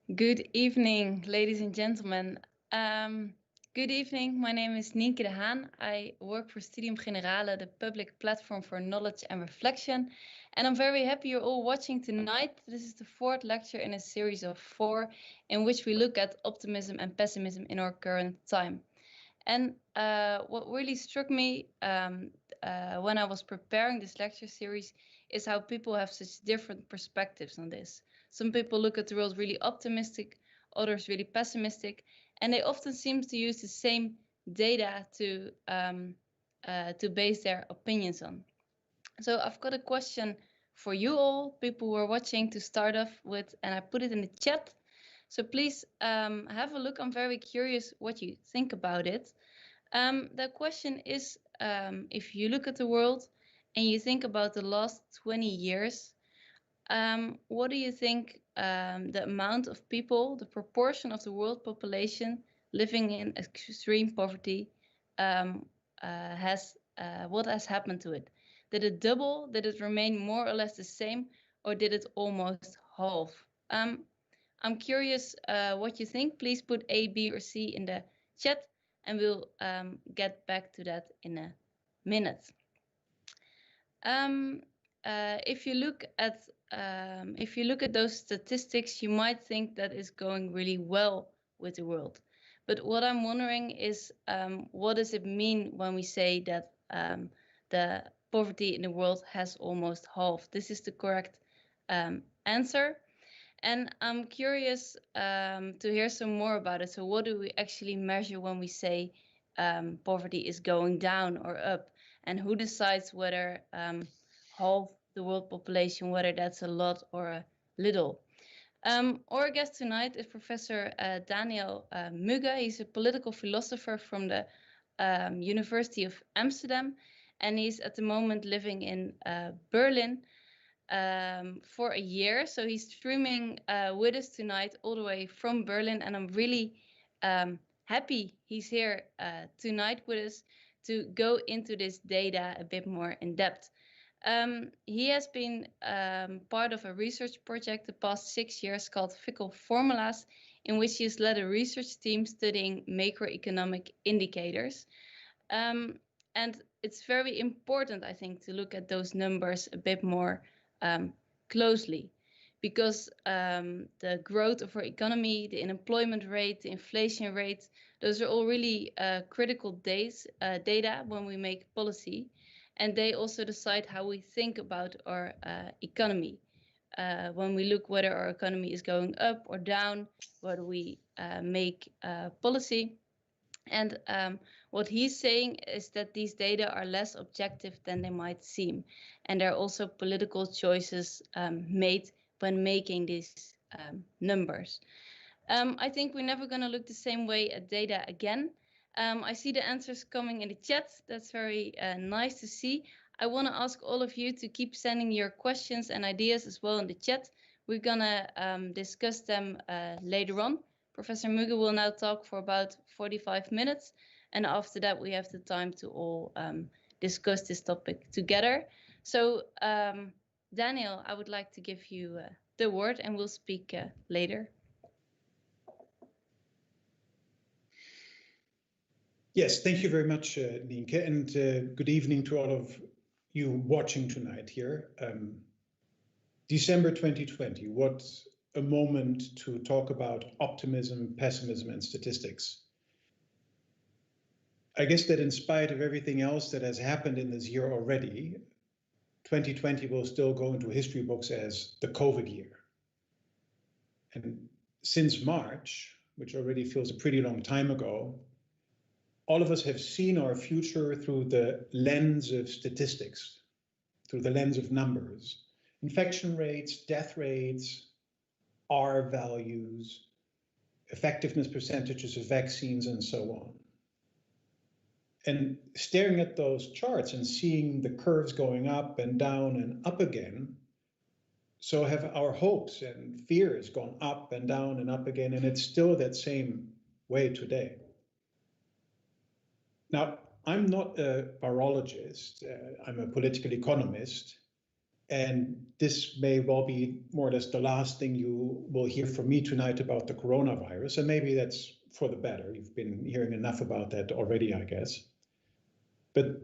Good evening, ladies and gentlemen. Good evening. My name is Nienke de Haan. I work for Studium Generale, the public platform for knowledge and reflection. And I'm very happy you're all watching tonight. This is the fourth lecture in a series of 4 in which we look at optimism and pessimism in our current time. And what really struck me when I was preparing this lecture series is how people have such different perspectives on this. Some people look at the world really optimistic, others really pessimistic, and they often seem to use the same data to base their opinions on. So I've got a question for you all, people who are watching, to start off with, and I put it in the chat. So please have a look. I'm very curious what you think about it. The question is, if you look at the world and you think about the last 20 years, what do you think the amount of people, the proportion of the world population living in extreme poverty what has happened to it? Did it double? Did it remain more or less the same? Or did it almost halve? I'm curious what you think. Please put A, B, or C in the chat, and we'll get back to that in a minute. If you look at those statistics, you might think that it's going really well with the world. But what I'm wondering is, what does it mean when we say that the poverty in the world has almost halved? This is the correct answer. And I'm curious to hear some more about it. So what do we actually measure when we say poverty is going down or up? And who decides whether half the world population, whether that's a lot or a little? Our guest tonight is Professor Daniel Mügge. He's a political philosopher from the University of Amsterdam. And he's at the moment living in Berlin for a year. So he's streaming with us tonight all the way from Berlin. And I'm really happy he's here tonight with us to go into this data a bit more in depth. He has been part of a research project the past 6 years called Fickle Formulas, in which he has led a research team studying macroeconomic indicators. And it's very important, I think, to look at those numbers a bit more closely, because the growth of our economy, the unemployment rate, the inflation rate, those are all really critical data when we make policy. And they also decide how we think about our economy. When we look whether our economy is going up or down, whether we make policy. And what he's saying is that these data are less objective than they might seem. And there are also political choices made when making these numbers. I think we're never going to look the same way at data again. I see the answers coming in the chat. That's very nice to see. I want to ask all of you to keep sending your questions and ideas as well in the chat. We're going to discuss them later on. Professor Mügge will now talk for about 45 minutes. And after that, we have the time to all discuss this topic together. So, Daniel, I would like to give you the word, and we'll speak later. Yes, thank you very much, Nienke, and good evening to all of you watching tonight here. December 2020, what a moment to talk about optimism, pessimism, and statistics. I guess that in spite of everything else that has happened in this year already, 2020 will still go into history books as the COVID year. And since March, which already feels a pretty long time ago, all of us have seen our future through the lens of statistics, through the lens of numbers, infection rates, death rates, R values, effectiveness percentages of vaccines, and so on. And staring at those charts and seeing the curves going up and down and up again, so have our hopes and fears gone up and down and up again, and it's still that same way today. Now, I'm not a virologist, I'm a political economist, And this may well be more or less the last thing you will hear from me tonight about the coronavirus. And maybe that's for the better. You've been hearing enough about that already, I guess. But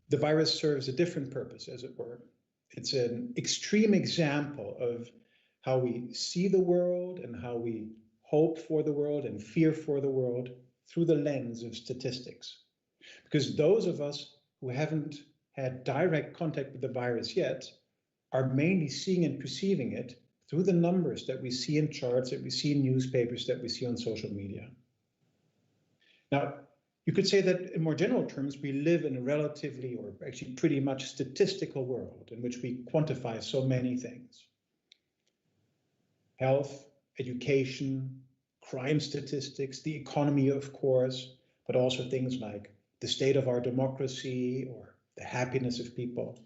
the virus serves a different purpose, as it were. It's an extreme example of how we see the world and how we hope for the world and fear for the world through the lens of statistics. Because those of us who haven't had direct contact with the virus yet are mainly seeing and perceiving it through the numbers that we see in charts, that we see in newspapers, that we see on social media. Now, you could say that in more general terms, we live in a relatively, or actually pretty much statistical world in which we quantify so many things. Health, education, crime statistics, the economy, of course, but also things like the state of our democracy or the happiness of people.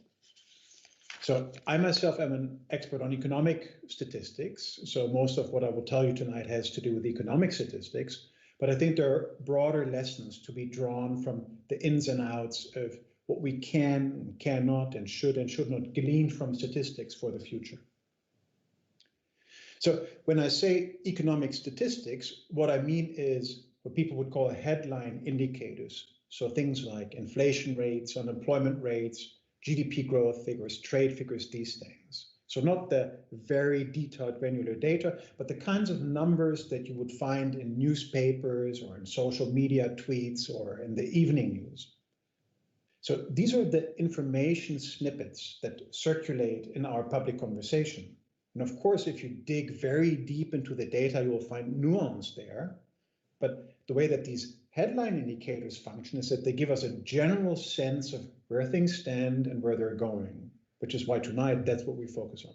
So I myself am an expert on economic statistics. So most of what I will tell you tonight has to do with economic statistics. But I think there are broader lessons to be drawn from the ins and outs of what we can, cannot, and should not glean from statistics for the future. So when I say economic statistics, what I mean is what people would call headline indicators. So things like inflation rates, unemployment rates, GDP growth figures, trade figures, these things. So not the very detailed granular data, but the kinds of numbers that you would find in newspapers or in social media tweets or in the evening news. So these are the information snippets that circulate in our public conversation. And of course, if you dig very deep into the data, you will find nuance there. But the way that these headline indicators function is that they give us a general sense of where things stand and where they're going, which is why tonight that's what we focus on.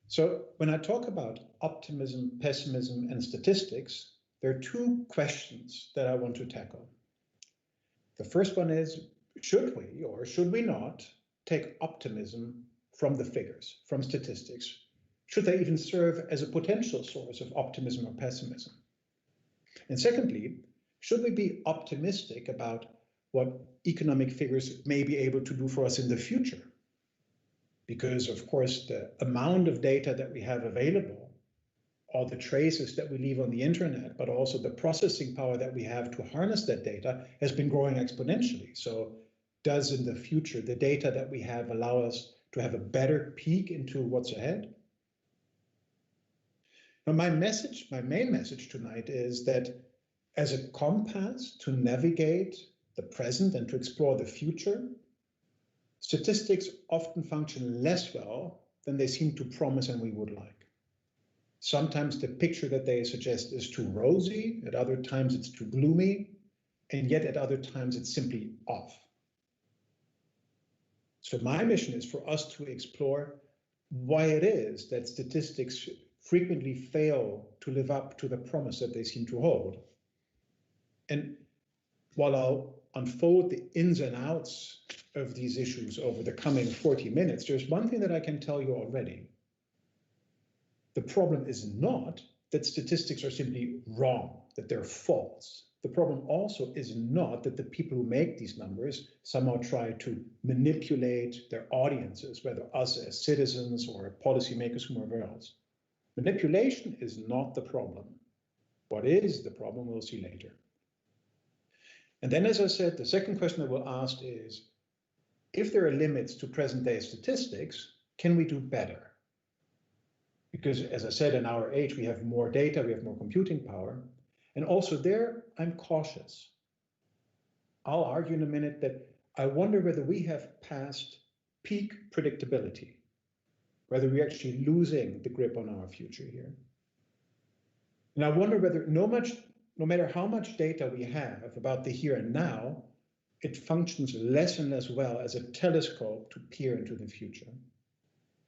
So when I talk about optimism, pessimism, and statistics, there are two questions that I want to tackle. The first one is, should we or should we not take optimism from the figures, from statistics? Should they even serve as a potential source of optimism or pessimism? And secondly, should we be optimistic about what economic figures may be able to do for us in the future? Because, of course, the amount of data that we have available, all the traces that we leave on the internet, but also the processing power that we have to harness that data has been growing exponentially. So does in the future the data that we have allow us to have a better peek into what's ahead? Now, my main message tonight is that as a compass to navigate the present and to explore the future, statistics often function less well than they seem to promise and we would like. Sometimes the picture that they suggest is too rosy, at other times it's too gloomy, and yet at other times it's simply off. So my mission is for us to explore why it is that statistics frequently fail to live up to the promise that they seem to hold. And while I'll unfold the ins and outs of these issues over the coming 40 minutes, there's one thing that I can tell you already. The problem is not that statistics are simply wrong, that they're false. The problem also is not that the people who make these numbers somehow try to manipulate their audiences, whether us as citizens or policymakers, whomever else. Manipulation is not the problem. What is the problem, we'll see later. And then, as I said, the second question that we'll ask is, if there are limits to present-day statistics, can we do better? Because, as I said, in our age, we have more data, we have more computing power. And also there, I'm cautious. I'll argue in a minute that I wonder whether we have passed peak predictability, whether we're actually losing the grip on our future here. And I wonder whether no matter how much data we have about the here and now, it functions less and less well as a telescope to peer into the future.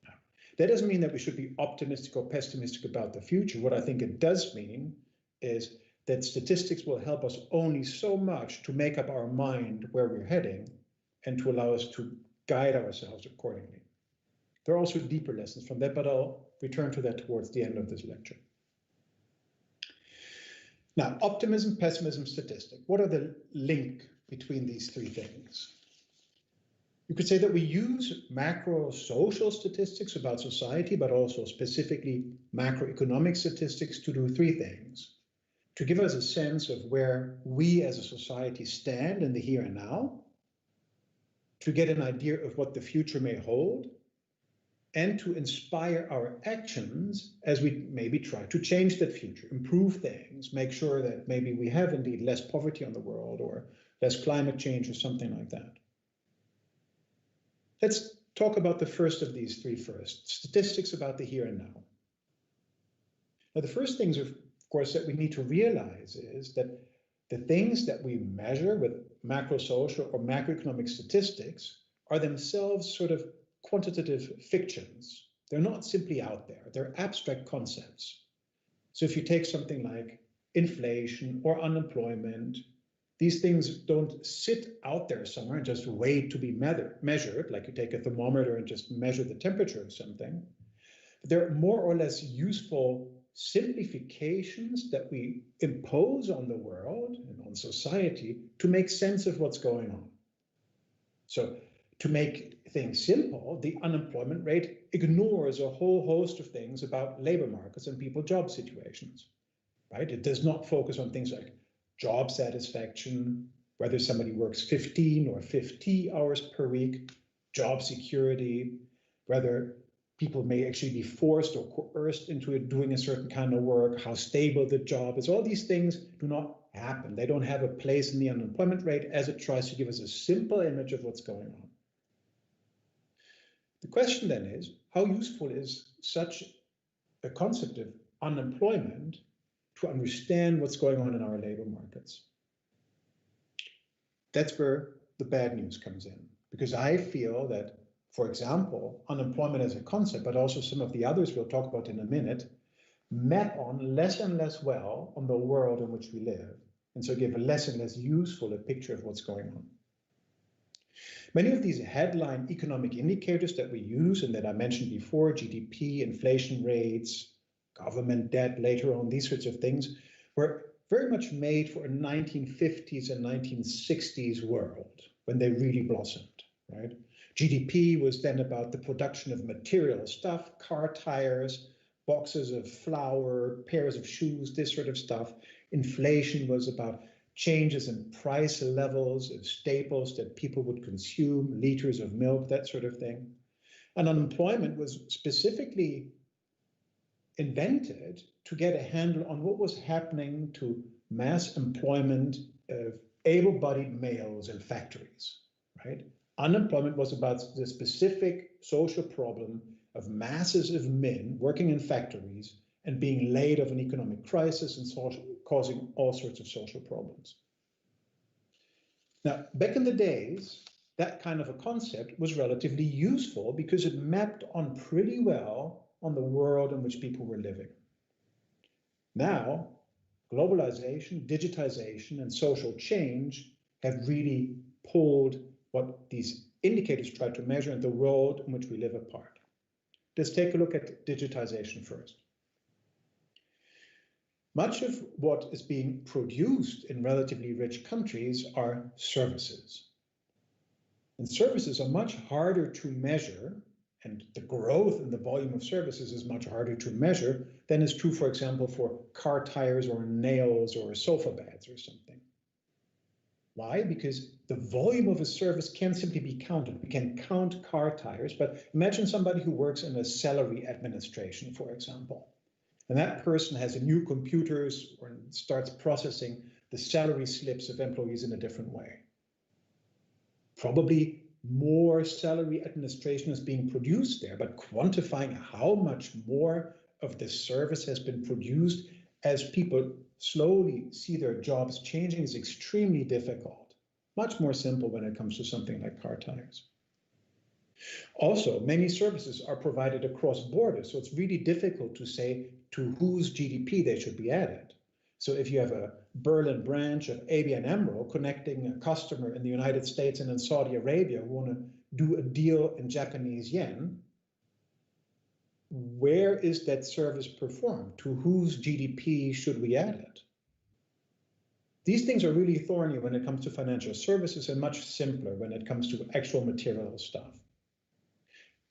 Now, that doesn't mean that we should be optimistic or pessimistic about the future. What I think it does mean is that statistics will help us only so much to make up our mind where we're heading and to allow us to guide ourselves accordingly. There are also deeper lessons from that, but I'll return to that towards the end of this lecture. Now, optimism, pessimism, statistic. What are the link between these three things? You could say that we use macro social statistics about society, but also specifically macroeconomic statistics to do three things. To give us a sense of where we as a society stand in the here and now, to get an idea of what the future may hold, and to inspire our actions as we maybe try to change that future, improve things, make sure that maybe we have indeed less poverty on the world or less climate change or something like that. Let's talk about the first of these three first, statistics about the here and now. Now, the first things, of course, that we need to realize is that the things that we measure with macro-social or macroeconomic statistics are themselves sort of quantitative fictions. They're not simply out there, they're abstract concepts. So if you take something like inflation or unemployment, these things don't sit out there somewhere and just wait to be measured, like you take a thermometer and just measure the temperature of something. They're more or less useful simplifications that we impose on the world and on society to make sense of what's going on. So to make things simple, the unemployment rate ignores a whole host of things about labor markets and people's job situations, right? It does not focus on things like job satisfaction, whether somebody works 15 or 50 hours per week, job security, whether people may actually be forced or coerced into doing a certain kind of work, how stable the job is. All these things do not happen. They don't have a place in the unemployment rate as it tries to give us a simple image of what's going on. The question then is, how useful is such a concept of unemployment to understand what's going on in our labor markets? That's where the bad news comes in, because I feel that, for example, unemployment as a concept, but also some of the others we'll talk about in a minute, map on less and less well on the world in which we live, and so give a less and less useful a picture of what's going on. Many of these headline economic indicators that we use and that I mentioned before, GDP, inflation rates, government debt later on, these sorts of things, were very much made for a 1950s and 1960s world when they really blossomed, right? GDP was then about the production of material stuff, car tires, boxes of flour, pairs of shoes, this sort of stuff. Inflation was about changes in price levels of staples that people would consume, liters of milk, that sort of thing. And unemployment was specifically invented to get a handle on what was happening to mass employment of able-bodied males in factories, right? Unemployment was about the specific social problem of masses of men working in factories and being laid of an economic crisis and causing all sorts of social problems. Now, back in the days, that kind of a concept was relatively useful because it mapped on pretty well on the world in which people were living. Now, globalization, digitization, and social change have really pulled what these indicators try to measure in the world in which we live apart. Let's take a look at digitization first. Much of what is being produced in relatively rich countries are services. And services are much harder to measure, and the growth in the volume of services is much harder to measure than is true, for example, for car tires or nails or sofa beds or something. Why? Because the volume of a service can simply be counted. We can count car tires, but imagine somebody who works in a salary administration, for example. And that person has a new computers or starts processing the salary slips of employees in a different way. Probably more salary administration is being produced there, but quantifying how much more of the service has been produced as people slowly see their jobs changing is extremely difficult. Much more simple when it comes to something like car tires. Also, many services are provided across borders, so it's really difficult to say to whose GDP they should be added. So if you have a Berlin branch of ABN AMRO connecting a customer in the United States and in Saudi Arabia who want to do a deal in Japanese yen, where is that service performed? To whose GDP should we add it? These things are really thorny when it comes to financial services and much simpler when it comes to actual material stuff.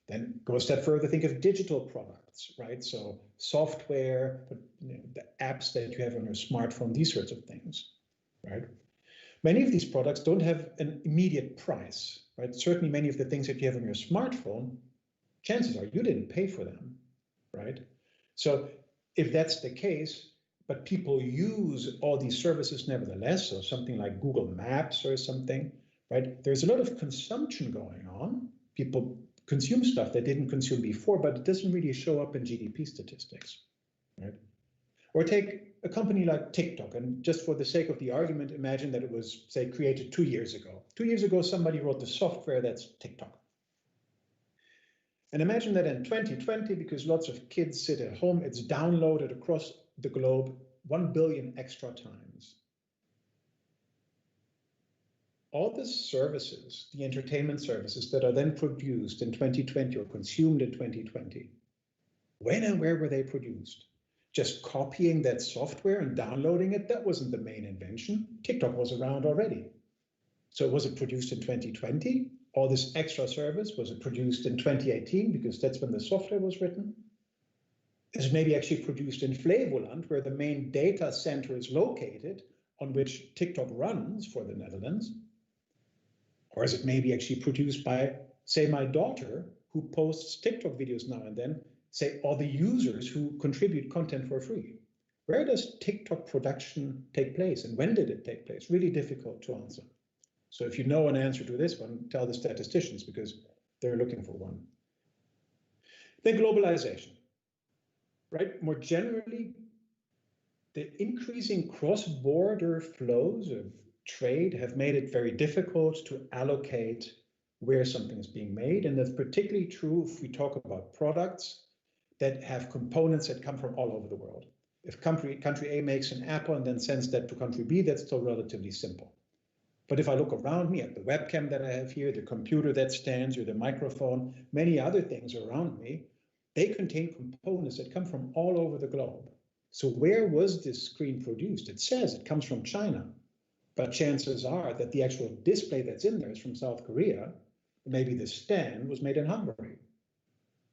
Then go a step further, think of digital products, right? So software, the apps that you have on your smartphone, these sorts of things, right? Many of these products don't have an immediate price, right? Certainly many of the things that you have on your smartphone, chances are you didn't pay for them, right? So if that's the case, but people use all these services nevertheless, so something like Google Maps or something, right? There's a lot of consumption going on. People consume stuff they didn't consume before, but it doesn't really show up in GDP statistics, right? Or take a company like TikTok, and just for the sake of the argument, imagine that it was, say, created 2 years ago. 2 years ago, somebody wrote the software that's TikTok. And imagine that in 2020, because lots of kids sit at home, it's downloaded across the globe 1 billion extra times. All the services, the entertainment services that are then produced in 2020 or consumed in 2020, when and where were they produced? Just copying that software and downloading it, that wasn't the main invention. TikTok was around already. So was it produced in 2020? All this extra service, was it produced in 2018 because that's when the software was written? Is it maybe actually produced in Flevoland, where the main data center is located on which TikTok runs for the Netherlands? Or is it maybe actually produced by, say, my daughter, who posts TikTok videos now and then, say, all the users who contribute content for free? Where does TikTok production take place, and when did it take place? Really difficult to answer. So if you know an answer to this one, tell the statisticians, because they're looking for one. Then globalization, right? More generally, the increasing cross-border flows of trade have made it very difficult to allocate where something is being made. And that's particularly true if we talk about products that have components that come from all over the world. If country A makes an apple and then sends that to country B, that's still relatively simple. But if I look around me at the webcam that I have here, the computer that stands, or the microphone, many other things around me, they contain components that come from all over the globe. So where was this screen produced? It says it comes from China, but chances are that the actual display that's in there is from South Korea. Maybe the stand was made in Hungary.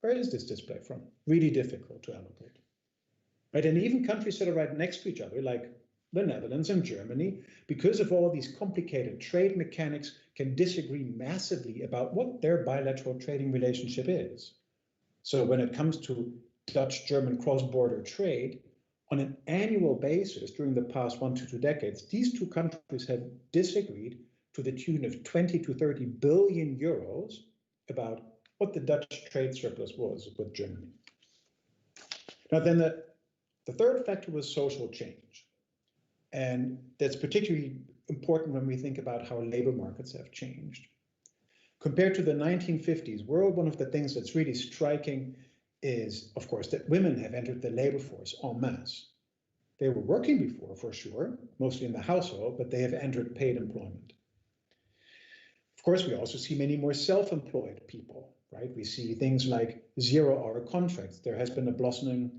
Where is this display from? Really difficult to allocate. Right? And even countries that are right next to each other, like the Netherlands and Germany, because of all these complicated trade mechanics, can disagree massively about what their bilateral trading relationship is. So when it comes to Dutch-German cross-border trade, on an annual basis during the past 1 to 2 decades, these two countries have disagreed to the tune of 20 to 30 billion euros about what the Dutch trade surplus was with Germany. Now then the third factor was social change. And that's particularly important when we think about how labor markets have changed. Compared to the 1950s world, one of the things that's really striking is, of course, that women have entered the labor force en masse. They were working before, for sure, mostly in the household, but they have entered paid employment. Of course, we also see many more self-employed people, right? We see things like zero-hour contracts. There has been a blossoming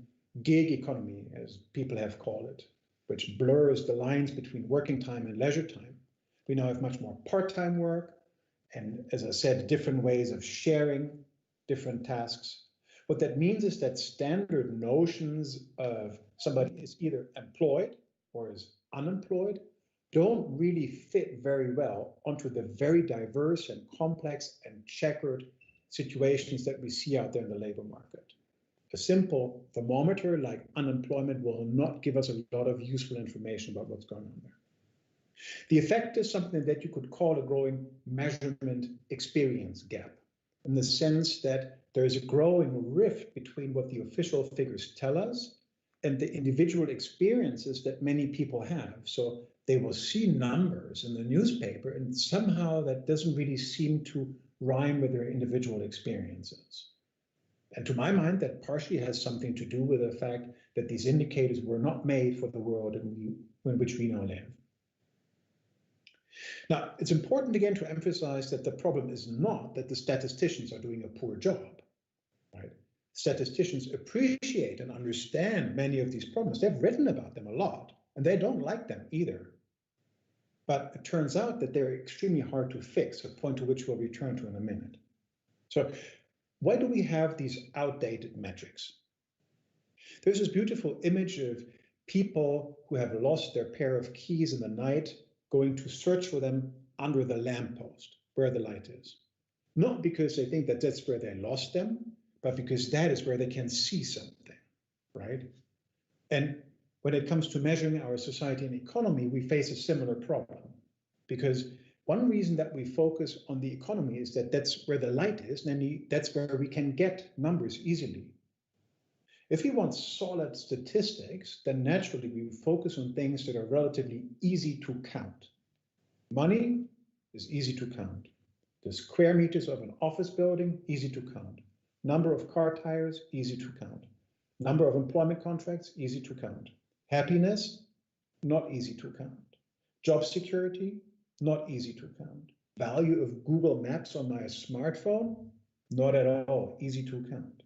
gig economy, as people have called it, which blurs the lines between working time and leisure time. We now have much more part-time work, and as I said, different ways of sharing different tasks. What that means is that standard notions of somebody is either employed or is unemployed don't really fit very well onto the very diverse and complex and checkered situations that we see out there in the labor market. A simple thermometer like unemployment will not give us a lot of useful information about what's going on there. The effect is something that you could call a growing measurement experience gap, in the sense that there is a growing rift between what the official figures tell us and the individual experiences that many people have. So they will see numbers in the newspaper, and somehow that doesn't really seem to rhyme with their individual experiences. And to my mind, that partially has something to do with the fact that these indicators were not made for the world in which we now live. Now, it's important again to emphasize that the problem is not that the statisticians are doing a poor job, right? Statisticians appreciate and understand many of these problems. They've written about them a lot, and they don't like them either. but it turns out that they're extremely hard to fix, a point to which we'll return to in a minute. So why do we have these outdated metrics? There's this beautiful image of people who have lost their pair of keys in the night going to search for them under the lamppost where the light is. Not because they think that that's where they lost them, but because that is where they can see something, right? And when it comes to measuring our society and economy, we face a similar problem, because one reason that we focus on the economy is that that's where the light is, and that's where we can get numbers easily. If we want solid statistics, then naturally we focus on things that are relatively easy to count. Money is easy to count. The square meters of an office building, easy to count. Number of car tires, easy to count. Number of employment contracts, easy to count. Happiness, not easy to count. Job security, not easy to count. Value of Google Maps on my smartphone, not at all easy to count.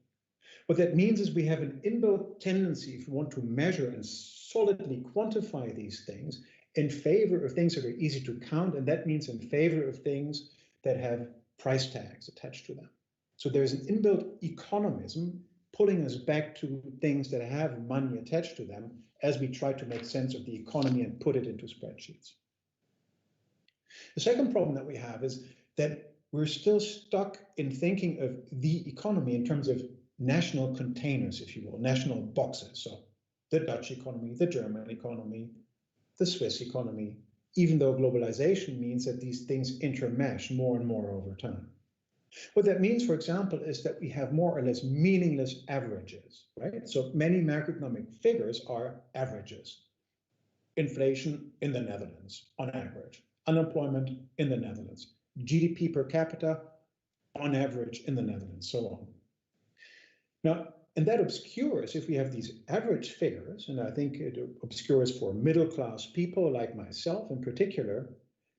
What that means is we have an inbuilt tendency, if we want to measure and solidly quantify these things, in favor of things that are easy to count, and that means in favor of things that have price tags attached to them. So there's an inbuilt economism pulling us back to things that have money attached to them as we try to make sense of the economy and put it into spreadsheets. The second problem that we have is that we're still stuck in thinking of the economy in terms of national containers, if you will, national boxes. So the Dutch economy, the German economy, the Swiss economy, even though globalization means that these things intermesh more and more over time. What that means, for example, is that we have more or less meaningless averages, right? So many macroeconomic figures are averages. Inflation in the Netherlands, on average. Unemployment in the Netherlands. GDP per capita, on average in the Netherlands, so on. Now, and that obscures, if we have these average figures, and I think it obscures for middle-class people like myself in particular,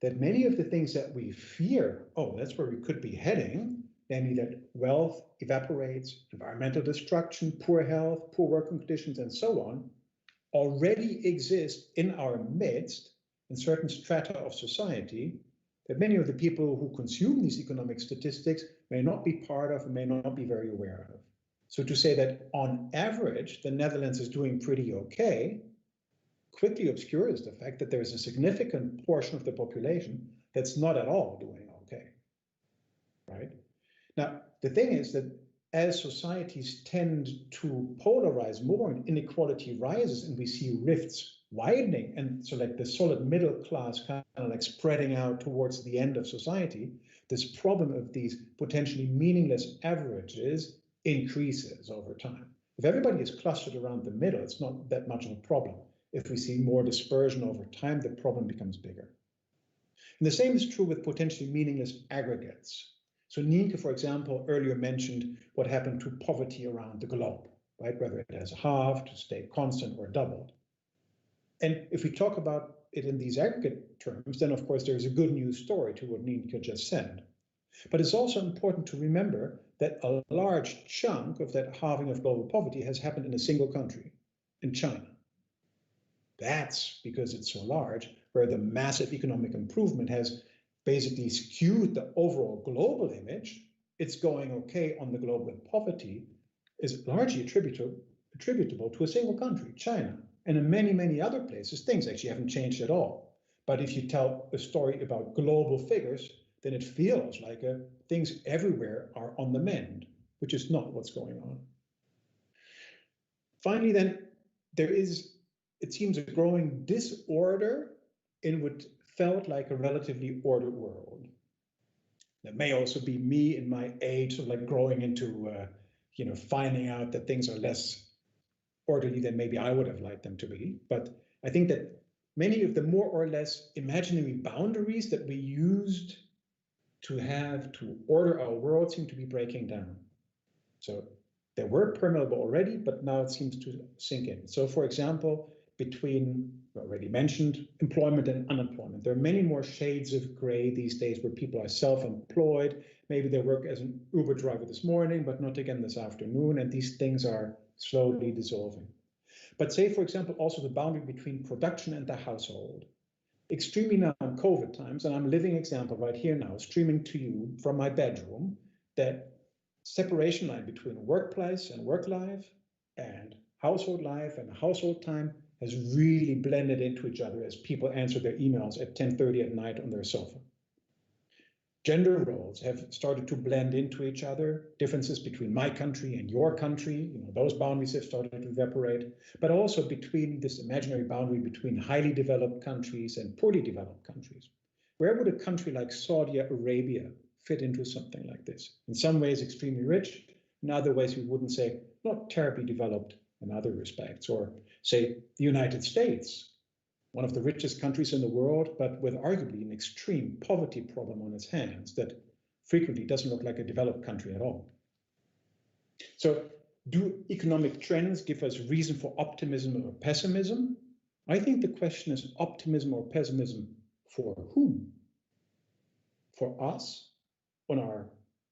that many of the things that we fear, oh, that's where we could be heading, namely that wealth evaporates, environmental destruction, poor health, poor working conditions, and so on, already exist in our midst in certain strata of society that many of the people who consume these economic statistics may not be part of and may not be very aware of. So to say that on average, the Netherlands is doing pretty okay quickly obscures the fact that there is a significant portion of the population that's not at all doing okay, right? Now, the thing is that as societies tend to polarize more and inequality rises and we see rifts widening, and so like the solid middle class kind of like spreading out towards the end of society, this problem of these potentially meaningless averages increases over time. If everybody is clustered around the middle, it's not that much of a problem. If we see more dispersion over time, the problem becomes bigger. And the same is true with potentially meaningless aggregates. So Nienke, for example, earlier mentioned what happened to poverty around the globe, right? Whether it has halved, stayed constant, or doubled. And if we talk about it in these aggregate terms, then of course there's a good news story to what Nienke just said. But it's also important to remember that a large chunk of that halving of global poverty has happened in a single country, in China. That's because it's so large, where the massive economic improvement has basically skewed the overall global image. It's going okay on the globe with poverty is largely attributable to a single country, China. And in many, many other places, things actually haven't changed at all. But if you tell a story about global figures, then it feels like things everywhere are on the mend, which is not what's going on. Finally, then, there is, it seems, a growing disorder in what felt like a relatively ordered world. That may also be me in my age of like growing into, finding out that things are less orderly than maybe I would have liked them to be. But I think that many of the more or less imaginary boundaries that we used to have to order our world seem to be breaking down. So they were permeable already, but now it seems to sink in. So for example, between, already mentioned, employment and unemployment, there are many more shades of gray these days where people are self-employed. Maybe they work as an Uber driver this morning, but not again this afternoon, and these things are slowly dissolving. But say, for example, also the boundary between production and the household. extremely now in COVID times, and I'm a living example right here now, streaming to you from my bedroom, that separation line between workplace and work life and household life and household time has really blended into each other as people answer their emails at 10:30 at night on their sofa. Gender roles have started to blend into each other. Differences between my country and your country, those boundaries have started to evaporate, but also between this imaginary boundary between highly developed countries and poorly developed countries. Where would a country like Saudi Arabia fit into something like this? In some ways, extremely rich. In other ways, we wouldn't say not terribly developed in other respects. Or say the United States, one of the richest countries in the world, but with arguably an extreme poverty problem on its hands that frequently doesn't look like a developed country at all. So do economic trends give us reason for optimism or pessimism? I think the question is optimism or pessimism for whom? For us on our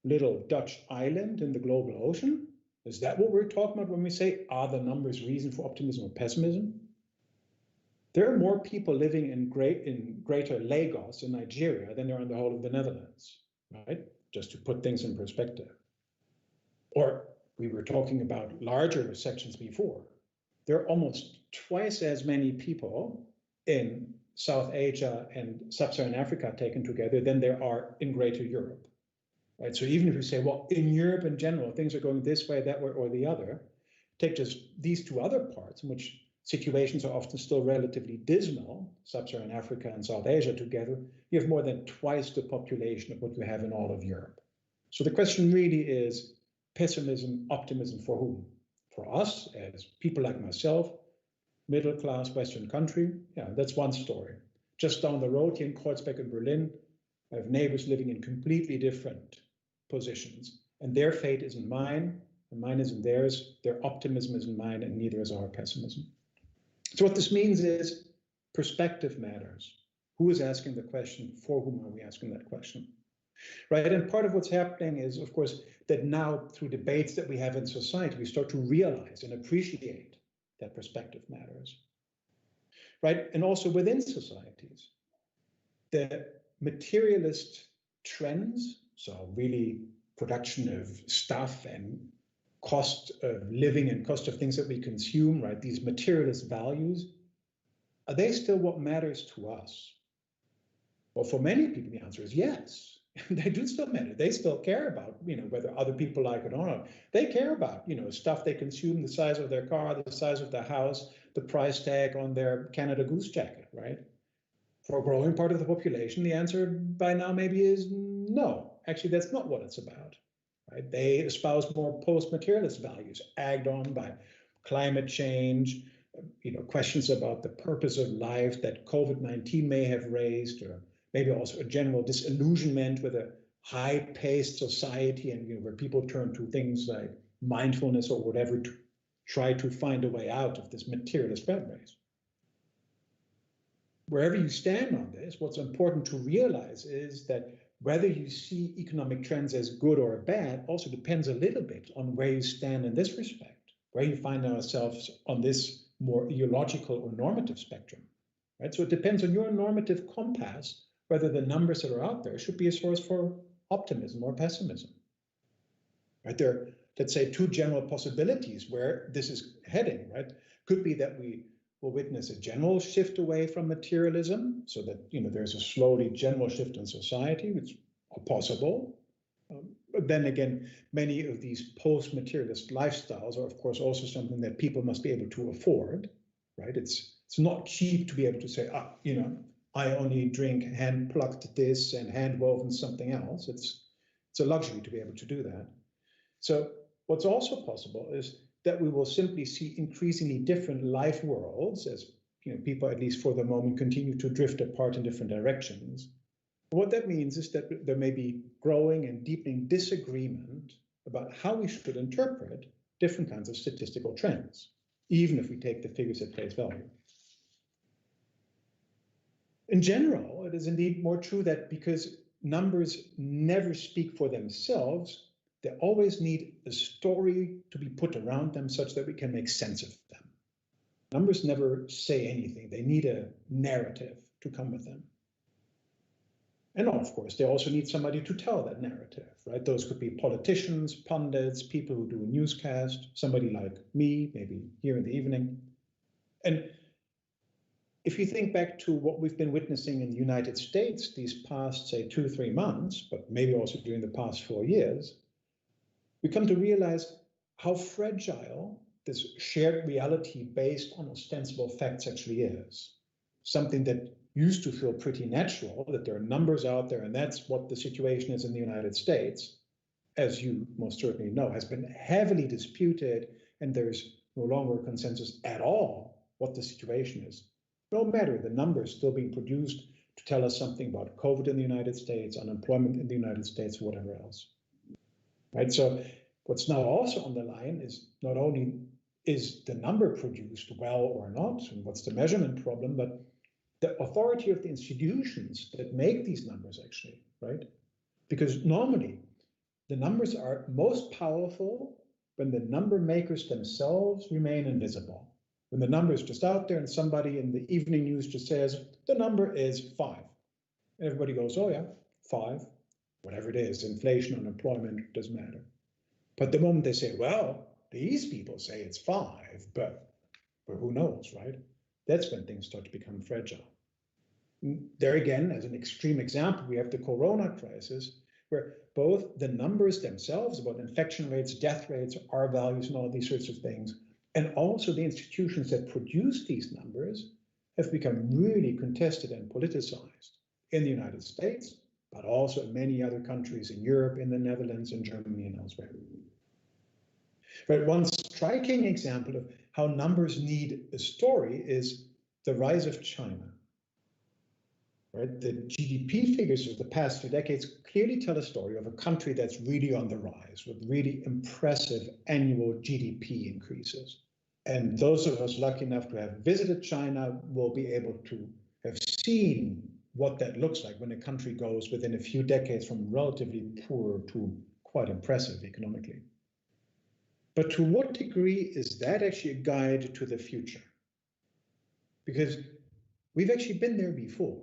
little Dutch island in the global ocean? Is that what we're talking about when we say, are the numbers reason for optimism or pessimism? There are more people living in greater Lagos in Nigeria than there are in the whole of the Netherlands, right? Just to put things in perspective. Or we were talking about larger sections before. There are almost twice as many people in South Asia and Sub-Saharan Africa taken together than there are in Greater Europe, right? So even if you say, well, in Europe in general, things are going this way, that way, or the other, take just these two other parts in which situations are often still relatively dismal, Sub-Saharan Africa and South Asia together, you have more than twice the population of what you have in all of Europe. So the question really is pessimism, optimism for whom? For us, as people like myself, middle-class Western country, yeah, that's one story. Just down the road here in Kreuzberg in Berlin, I have neighbors living in completely different positions, and their fate isn't mine, and mine isn't theirs. Their optimism isn't mine, and neither is our pessimism. So what this means is perspective matters. Who is asking the question? For whom are we asking that question? Right, and part of what's happening is, of course, that now through debates that we have in society, we start to realize and appreciate that perspective matters. Right, and also within societies, the materialist trends, so really production of stuff and cost of living and cost of things that we consume, right? These materialist values, are they still what matters to us? Well, for many people, the answer is yes. They do still matter. They still care about, whether other people like it or not. They care about, stuff they consume, the size of their car, the size of their house, the price tag on their Canada Goose jacket, right? For a growing part of the population, the answer by now maybe is no. Actually, that's not what it's about. Right? They espouse more post-materialist values, egged on by climate change, questions about the purpose of life that COVID-19 may have raised, or maybe also a general disillusionment with a high-paced society, and where people turn to things like mindfulness or whatever to try to find a way out of this materialist rat race. Wherever you stand on this, what's important to realize is that whether you see economic trends as good or bad also depends a little bit on where you stand in this respect, where you find ourselves on this more ideological or normative spectrum, right? So it depends on your normative compass, whether the numbers that are out there should be a source for optimism or pessimism, right? There are, let's say, two general possibilities where this is heading, right? Could be that we will witness a general shift away from materialism, so that there's a slowly general shift in society, which are possible. But then again, many of these post-materialist lifestyles are, of course, also something that people must be able to afford, right? It's not cheap to be able to say, I only drink hand-plucked this and hand-woven something else. It's a luxury to be able to do that. So what's also possible is that we will simply see increasingly different life worlds as people, at least for the moment, continue to drift apart in different directions. What that means is that there may be growing and deepening disagreement about how we should interpret different kinds of statistical trends, even if we take the figures at face value. In general, it is indeed more true that because numbers never speak for themselves, they always need a story to be put around them such that we can make sense of them. Numbers never say anything. They need a narrative. to come with them. And of course, they also need somebody to tell that narrative, right? Those could be politicians, pundits, people who do a newscast, somebody like me, maybe here in the evening. And if you think back to what we've been witnessing in the United States these past, say, 2-3 months, but maybe also during the past 4 years, we come to realize how fragile this shared reality based on ostensible facts actually is. Something that used to feel pretty natural, that there are numbers out there and that's what the situation is in the United States, as you most certainly know, has been heavily disputed, and there's no longer a consensus at all what the situation is. No matter the numbers still being produced to tell us something about COVID in the United States, unemployment in the United States, whatever else. Right? So what's now also on the line is not only is the number produced well or not, and what's the measurement problem, but the authority of the institutions that make these numbers actually, right? Because normally the numbers are most powerful when the number makers themselves remain invisible. When the number is just out there and somebody in the evening news just says, the number is 5. And everybody goes, oh yeah, 5, whatever it is, inflation, unemployment, doesn't matter. But the moment they say, well, these people say it's 5, but who knows, right? That's when things start to become fragile. There again, as an extreme example, we have the corona crisis, where both the numbers themselves about infection rates, death rates, R values, and all these sorts of things, and also the institutions that produce these numbers have become really contested and politicized in the United States, but also in many other countries in Europe, in the Netherlands, in Germany, and elsewhere. But one striking example of how numbers need a story is the rise of China. Right? The GDP figures of the past 2 decades clearly tell a story of a country that's really on the rise, with really impressive annual GDP increases. And those of us lucky enough to have visited China will be able to have seen what that looks like when a country goes within a few decades from relatively poor to quite impressive economically. But to what degree is that actually a guide to the future? Because we've actually been there before.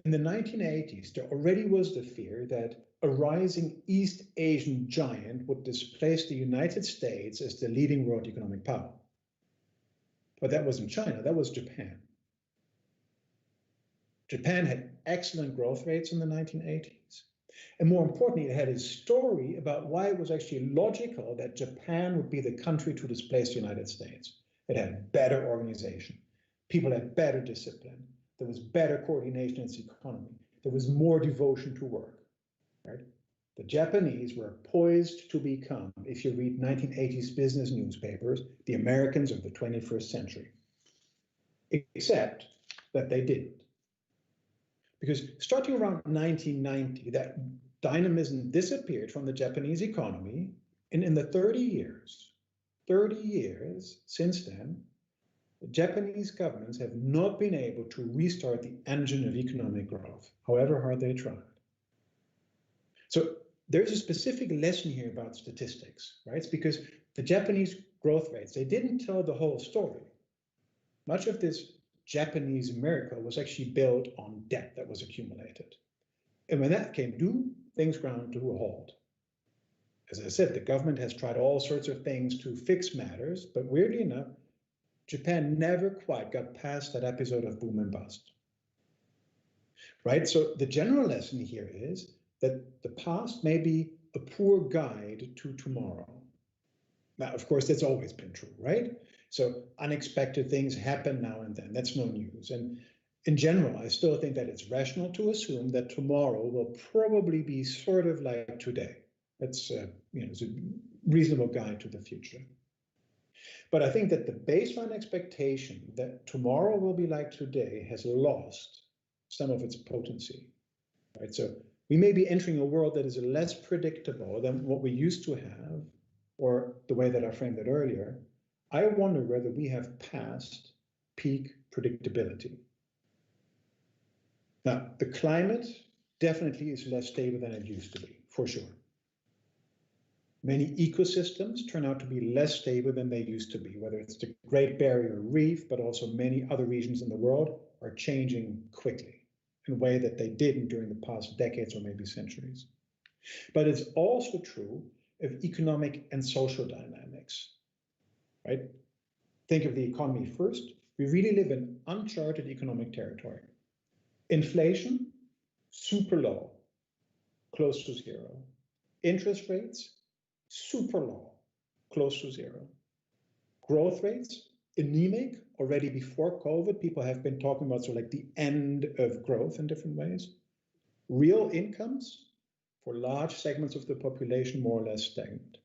In the 1980s, there already was the fear that a rising East Asian giant would displace the United States as the leading world economic power. But that wasn't China, that was Japan. Japan had excellent growth rates in the 1980s. And more importantly, it had a story about why it was actually logical that Japan would be the country to displace the United States. It had better organization. People had better discipline. There was better coordination in its economy. There was more devotion to work. Right? The Japanese were poised to become, if you read 1980s business newspapers, the Americans of the 21st century. Except that they didn't. Because starting around 1990, that dynamism disappeared from the Japanese economy. And in the 30 years since then, the Japanese governments have not been able to restart the engine of economic growth, however hard they tried. So there's a specific lesson here about statistics, right? It's because the Japanese growth rates, they didn't tell the whole story. Much of this Japanese miracle was actually built on debt that was accumulated. And when that came due, things ground to a halt. As I said, the government has tried all sorts of things to fix matters, but weirdly enough, Japan never quite got past that episode of boom and bust. Right? So the general lesson here is that the past may be a poor guide to tomorrow. Now, of course, that's always been true, right? So unexpected things happen now and then. That's no news. And in general, I still think that it's rational to assume that tomorrow will probably be sort of like today. That's it's a reasonable guide to the future. But I think that the baseline expectation that tomorrow will be like today has lost some of its potency. Right? So we may be entering a world that is less predictable than what we used to have, or the way that I framed it earlier. I wonder whether we have passed peak predictability. Now, the climate definitely is less stable than it used to be, for sure. Many ecosystems turn out to be less stable than they used to be, whether it's the Great Barrier Reef, but also many other regions in the world. are changing quickly in a way that they didn't during the past decades or maybe centuries. But it's also true of economic and social dynamics, right? Think of the economy first. We really live in uncharted economic territory. Inflation, super low, close to zero. Interest rates, super low, close to zero. Growth rates, anemic. Already before COVID, people have been talking about sort of like the end of growth in different ways. Real incomes for large segments of the population more or less stagnant.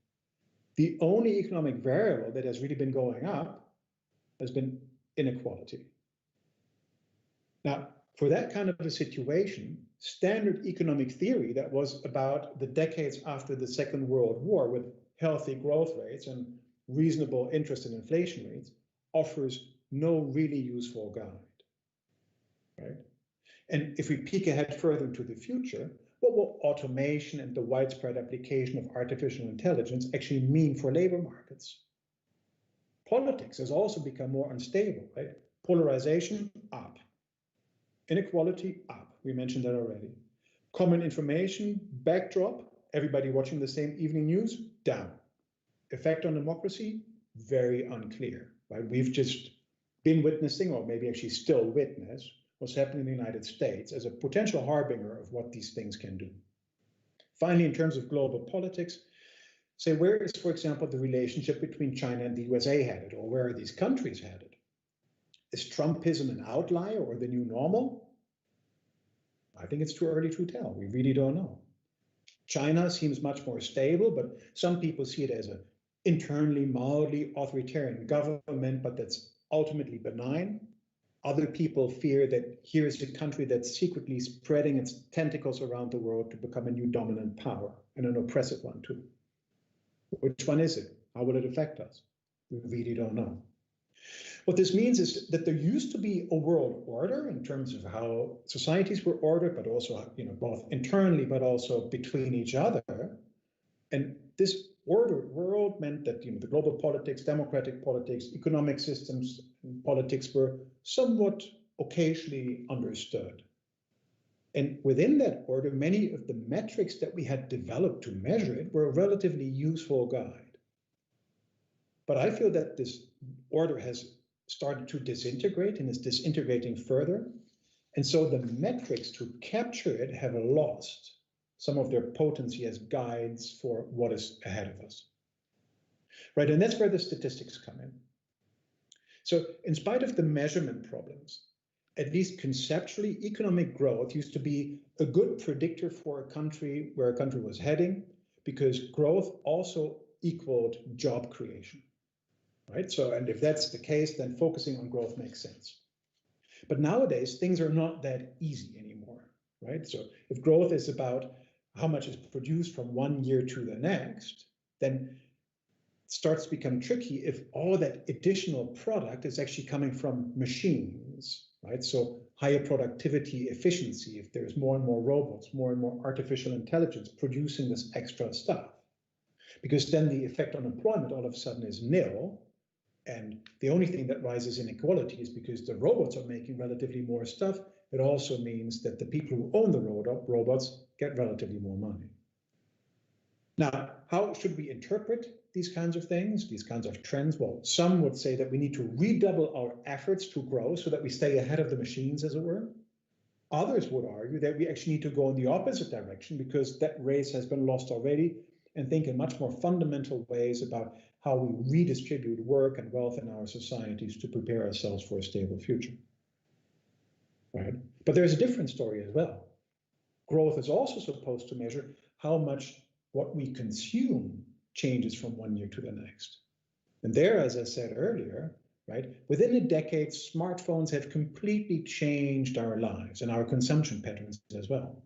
The only economic variable that has really been going up has been inequality. Now, for that kind of a situation, standard economic theory that was about the decades after the Second World War with healthy growth rates and reasonable interest and inflation rates offers no really useful guide, right? And if we peek ahead further into the future, what will automation and the widespread application of artificial intelligence actually mean for labor markets? Politics has also become more unstable, right? Polarization, up. Inequality, up. We mentioned that already. Common information, backdrop, everybody watching the same evening news, down. Effect on democracy, very unclear, right? We've just been witnessing, or maybe actually still witness, what's happening in the United States as a potential harbinger of what these things can do. Finally, in terms of global politics, say, where is, for example, the relationship between China and the USA headed, or where are these countries headed? Is Trumpism an outlier or the new normal? I think it's too early to tell. We really don't know. China seems much more stable, but some people see it as an internally mildly authoritarian government, but that's ultimately benign. Other people fear that here is a country that's secretly spreading its tentacles around the world to become a new dominant power, and an oppressive one too. Which one is it? How will it affect us? We really don't know. What this means is that there used to be a world order in terms of how societies were ordered, but also, both internally, but also between each other. And this ordered world meant that, the global politics, democratic politics, economic systems, and politics were somewhat occasionally understood. And within that order, many of the metrics that we had developed to measure it were a relatively useful guide. But I feel that this order has started to disintegrate and is disintegrating further. And so the metrics to capture it have lost some of their potency as guides for what is ahead of us. Right, and that's where the statistics come in. So in spite of the measurement problems, at least conceptually, economic growth used to be a good predictor for a country, where a country was heading, because growth also equaled job creation. Right? So, and if that's the case, then focusing on growth makes sense. But nowadays, things are not that easy anymore, right? So if growth is about how much is produced from one year to the next, then it starts to become tricky if all that additional product is actually coming from machines, right? So higher productivity, efficiency, if there's more and more robots, more and more artificial intelligence producing this extra stuff. Because then the effect on employment all of a sudden is nil. And the only thing that rises inequality is because the robots are making relatively more stuff. It also means that the people who own the robots get relatively more money. Now, how should we interpret these kinds of things, these kinds of trends? Well, some would say that we need to redouble our efforts to grow so that we stay ahead of the machines, as it were. Others would argue that we actually need to go in the opposite direction because that race has been lost already, and think in much more fundamental ways about how we redistribute work and wealth in our societies to prepare ourselves for a stable future. Right? But there's a different story as well. Growth is also supposed to measure how much what we consume changes from one year to the next. And there, as I said earlier, right, within a decade, smartphones have completely changed our lives and our consumption patterns as well.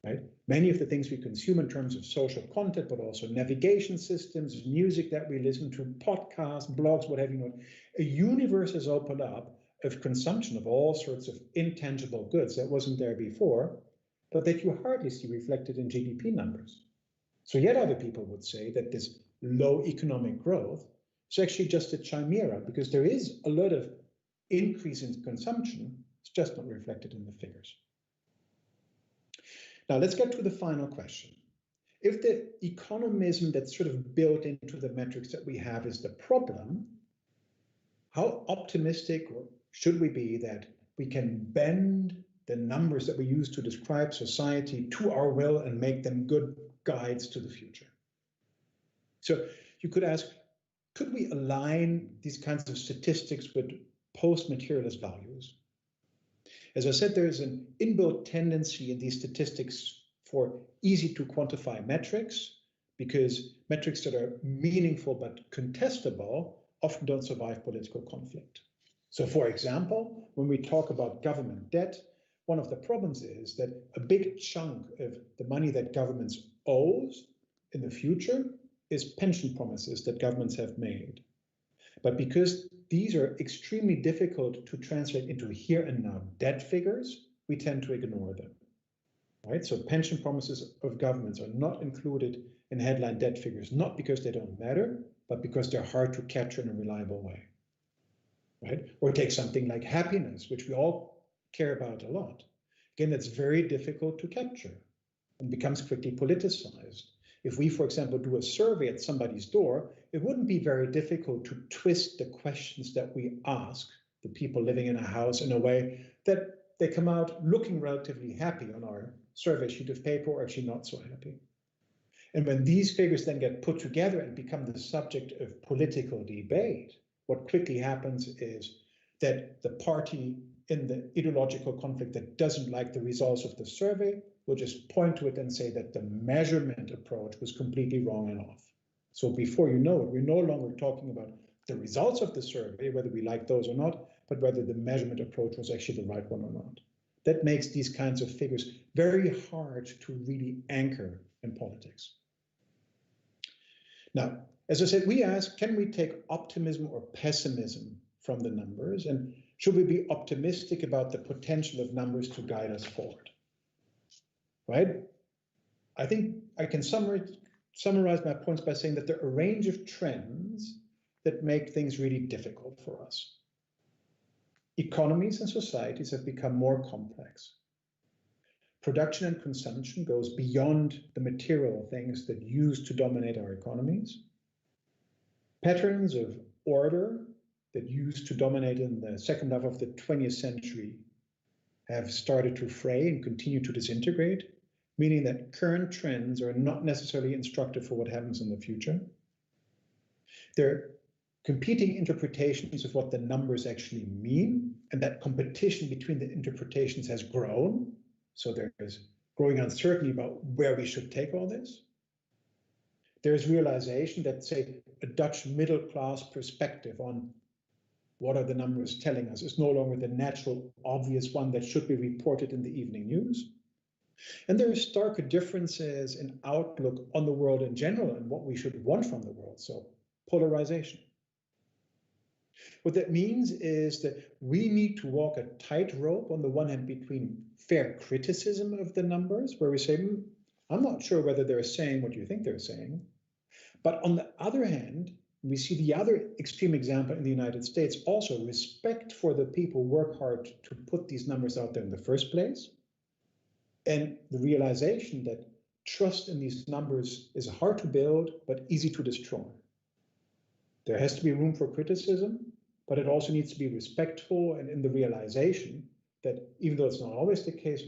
Right? Many of the things we consume in terms of social content, but also navigation systems, music that we listen to, podcasts, blogs, what have you, a universe has opened up of consumption of all sorts of intangible goods that wasn't there before, but that you hardly see reflected in GDP numbers. So yet other people would say that this low economic growth is actually just a chimera, because there is a lot of increase in consumption It's just not reflected in the figures. Now let's get to the final question. If the economism that's sort of built into the metrics that we have is the problem, how optimistic should we be that we can bend the numbers that we use to describe society to our will and make them good guides to the future? So you could ask, could we align these kinds of statistics with post-materialist values? As I said, there is an inbuilt tendency in these statistics for easy to quantify metrics, because metrics that are meaningful but contestable often don't survive political conflict. So for example, when we talk about government debt, one of the problems is that a big chunk of the money that governments owes in the future is pension promises that governments have made. But because these are extremely difficult to translate into here and now debt figures, we tend to ignore them. Right? So pension promises of governments are not included in headline debt figures, not because they don't matter, but because they're hard to capture in a reliable way. Right? Or take something like happiness, which we all care about a lot. Again, that's very difficult to capture and becomes quickly politicized. If we, for example, do a survey at somebody's door, it wouldn't be very difficult to twist the questions that we ask the people living in a house in a way that they come out looking relatively happy on our survey sheet of paper, or actually not so happy. And when these figures then get put together and become the subject of political debate, what quickly happens is that the party in the ideological conflict that doesn't like the results of the survey will just point to it and say that the measurement approach was completely wrong and off. So before you know it, we're no longer talking about the results of the survey, whether we like those or not, but whether the measurement approach was actually the right one or not. That makes these kinds of figures very hard to really anchor in politics. Now, as I said, we ask, can we take optimism or pessimism from the numbers? And should we be optimistic about the potential of numbers to guide us forward? Right? I think I can summarize my points by saying that there are a range of trends that make things really difficult for us. Economies and societies have become more complex. Production and consumption goes beyond the material things that used to dominate our economies. Patterns of order that used to dominate in the second half of the 20th century have started to fray and continue to disintegrate, meaning that current trends are not necessarily instructive for what happens in the future. There are competing interpretations of what the numbers actually mean, and that competition between the interpretations has grown. So there is growing uncertainty about where we should take all this. There's realization that, say, a Dutch middle class perspective on what are the numbers telling us is no longer the natural, obvious one that should be reported in the evening news. And there are stark differences in outlook on the world in general and what we should want from the world. So polarization. What that means is that we need to walk a tightrope on the one hand between fair criticism of the numbers, where we say, I'm not sure whether they're saying what you think they're saying. But on the other hand, we see the other extreme example in the United States, also respect for the people who work hard to put these numbers out there in the first place. And the realization that trust in these numbers is hard to build, but easy to destroy. There has to be room for criticism, but it also needs to be respectful, and in the realization that even though it's not always the case,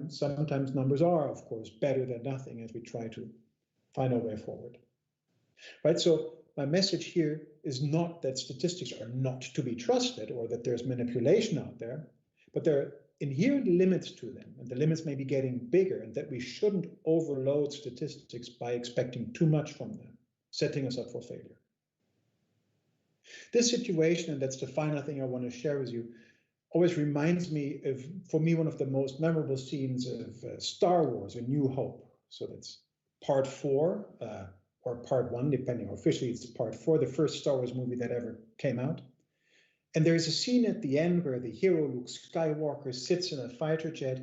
sometimes numbers are, of course, better than nothing as we try to find our way forward. Right? So my message here is not that statistics are not to be trusted or that there's manipulation out there, but there are inherent limits to them, and the limits may be getting bigger, and that we shouldn't overload statistics by expecting too much from them, setting us up for failure. This situation, and that's the final thing I want to share with you, always reminds me of, for me, one of the most memorable scenes of Star Wars, A New Hope. So that's part 4, or part 1, depending. Officially, it's part 4, the first Star Wars movie that ever came out. And there's a scene at the end where the hero, Luke Skywalker, sits in a fighter jet,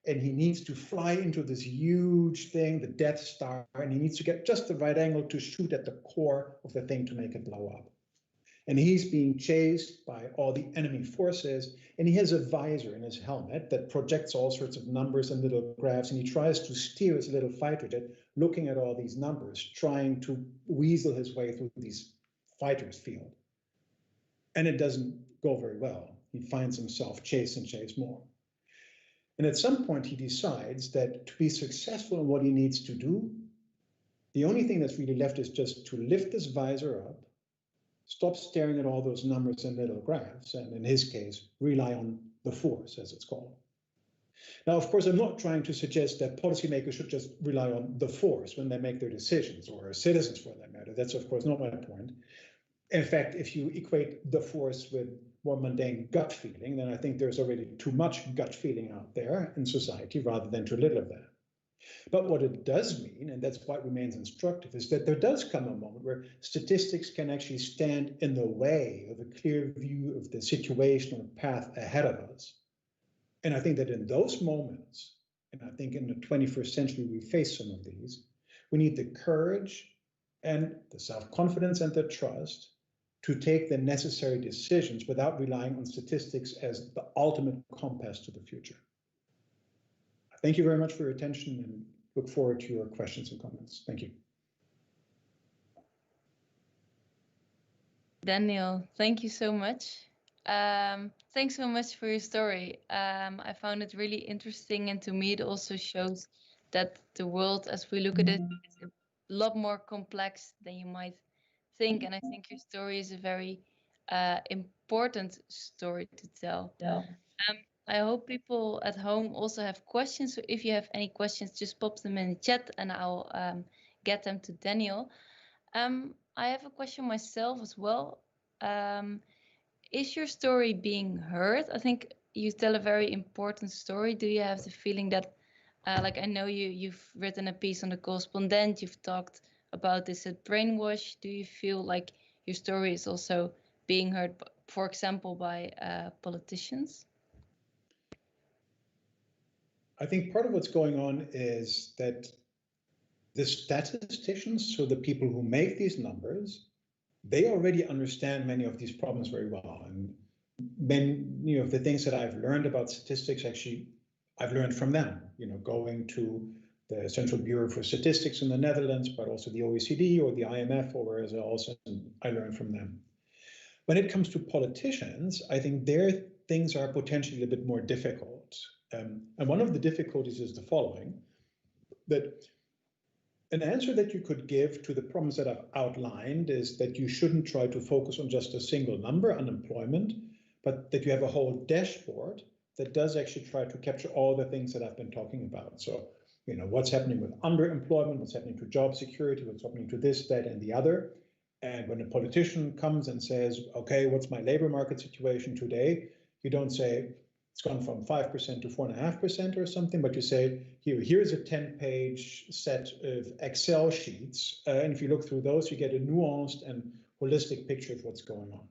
and he needs to fly into this huge thing, the Death Star, and he needs to get just the right angle to shoot at the core of the thing to make it blow up. And he's being chased by all the enemy forces, and he has a visor in his helmet that projects all sorts of numbers and little graphs, and he tries to steer his little fighter jet, looking at all these numbers, trying to weasel his way through these fighters' field. And it doesn't go very well. He finds himself chased and chased more. And at some point, he decides that to be successful in what he needs to do, the only thing that's really left is just to lift this visor up, stop staring at all those numbers and little graphs, and in his case, rely on the force, as it's called. Now, of course, I'm not trying to suggest that policymakers should just rely on the force when they make their decisions, or citizens for that matter. That's, of course, not my point. In fact, if you equate the force with more mundane gut feeling, then I think there's already too much gut feeling out there in society rather than too little of that. But what it does mean, and that's why it remains instructive, is that there does come a moment where statistics can actually stand in the way of a clear view of the situation or path ahead of us. And I think that in those moments, and I think in the 21st century we face some of these, we need the courage and the self-confidence and the trust to take the necessary decisions without relying on statistics as the ultimate compass to the future. Thank you very much for your attention and look forward to your questions and comments. Thank you. Daniel, thank you so much. Thanks so much for your story. I found it really interesting, and to me it also shows that the world as we look at it is a lot more complex than you might think, and I think your story is a very important story to tell. I hope people at home also have questions. So if you have any questions, just pop them in the chat and I'll get them to Daniel. I have a question myself as well. Is your story being heard? I think you tell a very important story. Do you have the feeling that, like I know you've written a piece on The Correspondent, you've talked about this at Brainwash. Do you feel like your story is also being heard, for example, by politicians? I think part of what's going on is that the statisticians, so the people who make these numbers, they already understand many of these problems very well. And many of the things that I've learned about statistics, actually, I've learned from them, going to the Central Bureau for Statistics in the Netherlands, but also the OECD or the IMF, or whereas I learned from them. When it comes to politicians, I think their things are potentially a bit more difficult. And one of the difficulties is the following, that an answer that you could give to the problems that I've outlined is that you shouldn't try to focus on just a single number, unemployment, but that you have a whole dashboard that does actually try to capture all the things that I've been talking about. So, what's happening with underemployment, what's happening to job security, what's happening to this, that, and the other. And when a politician comes and says, okay, what's my labor market situation today? You don't say, it's gone from 5% to 4.5% or something, but you say, here's a 10-page set of Excel sheets. And if you look through those, you get a nuanced and holistic picture of what's going on.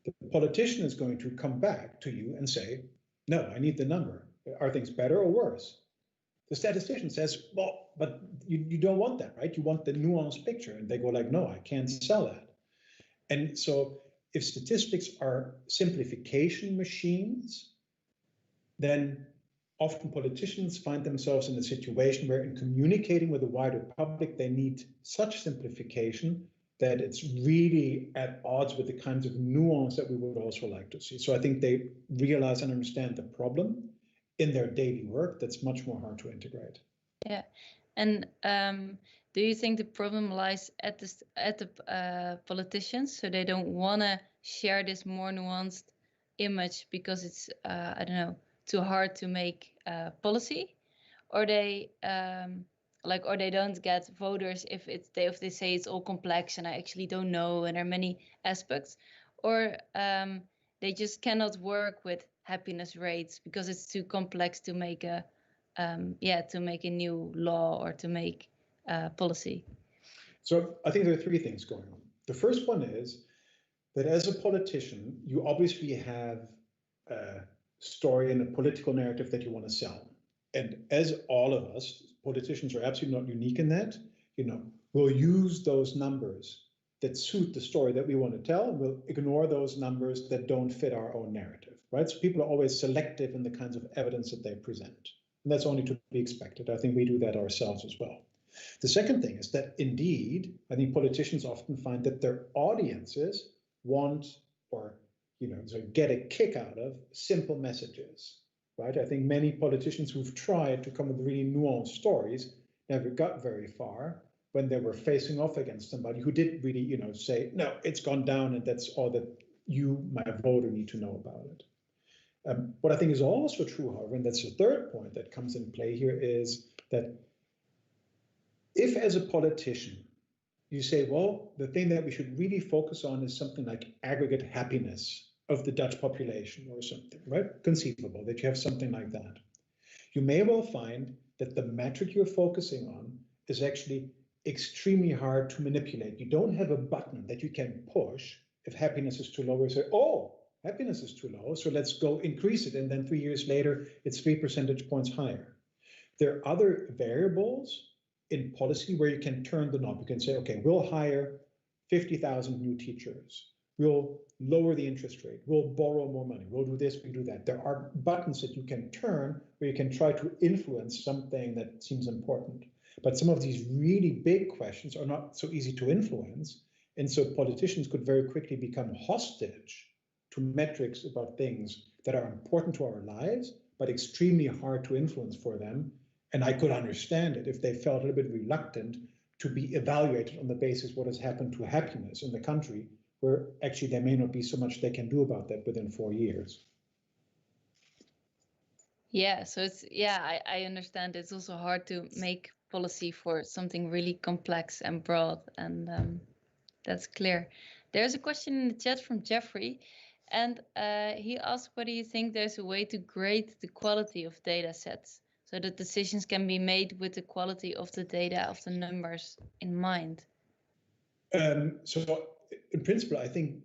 The politician is going to come back to you and say, no, I need the number. Are things better or worse? The statistician says, well, but you don't want that, right? You want the nuanced picture. And they go like, no, I can't sell that. And so if statistics are simplification machines, then often politicians find themselves in a situation where in communicating with the wider public, they need such simplification that it's really at odds with the kinds of nuance that we would also like to see. So I think they realize and understand the problem in their daily work that's much more hard to integrate. Yeah, and do you think the problem lies at the politicians, so they don't want to share this more nuanced image because it's I don't know, too hard to make policy, or they or they don't get voters if they say it's all complex and I actually don't know and there are many aspects, or they just cannot work with happiness rates because it's too complex to make a new law or to make policy. So I think there are three things going on. The first one is that as a politician, you obviously have a story and a political narrative that you want to sell. And as all of us, politicians are absolutely not unique in that, we'll use those numbers that suit the story that we want to tell, and we'll ignore those numbers that don't fit our own narrative, right? So people are always selective in the kinds of evidence that they present. And that's only to be expected. I think we do that ourselves as well. The second thing is that indeed, I think politicians often find that their audiences want or sort of get a kick out of simple messages, right? I think many politicians who've tried to come with really nuanced stories never got very far when they were facing off against somebody who did really, say, no, it's gone down and that's all that you, my voter, need to know about it. What I think is also true, however, and that's the third point that comes in play here, is that if as a politician you say, well, the thing that we should really focus on is something like aggregate happiness of the Dutch population or something, right? Conceivable that you have something like that. You may well find that the metric you're focusing on is actually extremely hard to manipulate. You don't have a button that you can push if happiness is too low. You say, oh, happiness is too low, so let's go increase it. And then 3 years later, it's 3 percentage points higher. There are other variables in policy where you can turn the knob. You can say, okay, we'll hire 50,000 new teachers. We'll lower the interest rate. We'll borrow more money. We'll do this, we do that. There are buttons that you can turn where you can try to influence something that seems important. But some of these really big questions are not so easy to influence. And so politicians could very quickly become hostage to metrics about things that are important to our lives, but extremely hard to influence for them. And I could understand it if they felt a little bit reluctant to be evaluated on the basis of what has happened to happiness in the country, where actually there may not be so much they can do about that within 4 years. Yeah, so I understand it's also hard to make policy for something really complex and broad, and that's clear. There's a question in the chat from Jeffrey, and he asked whether you think there's a way to grade the quality of data sets so that decisions can be made with the quality of the data, of the numbers in mind. So in principle, I think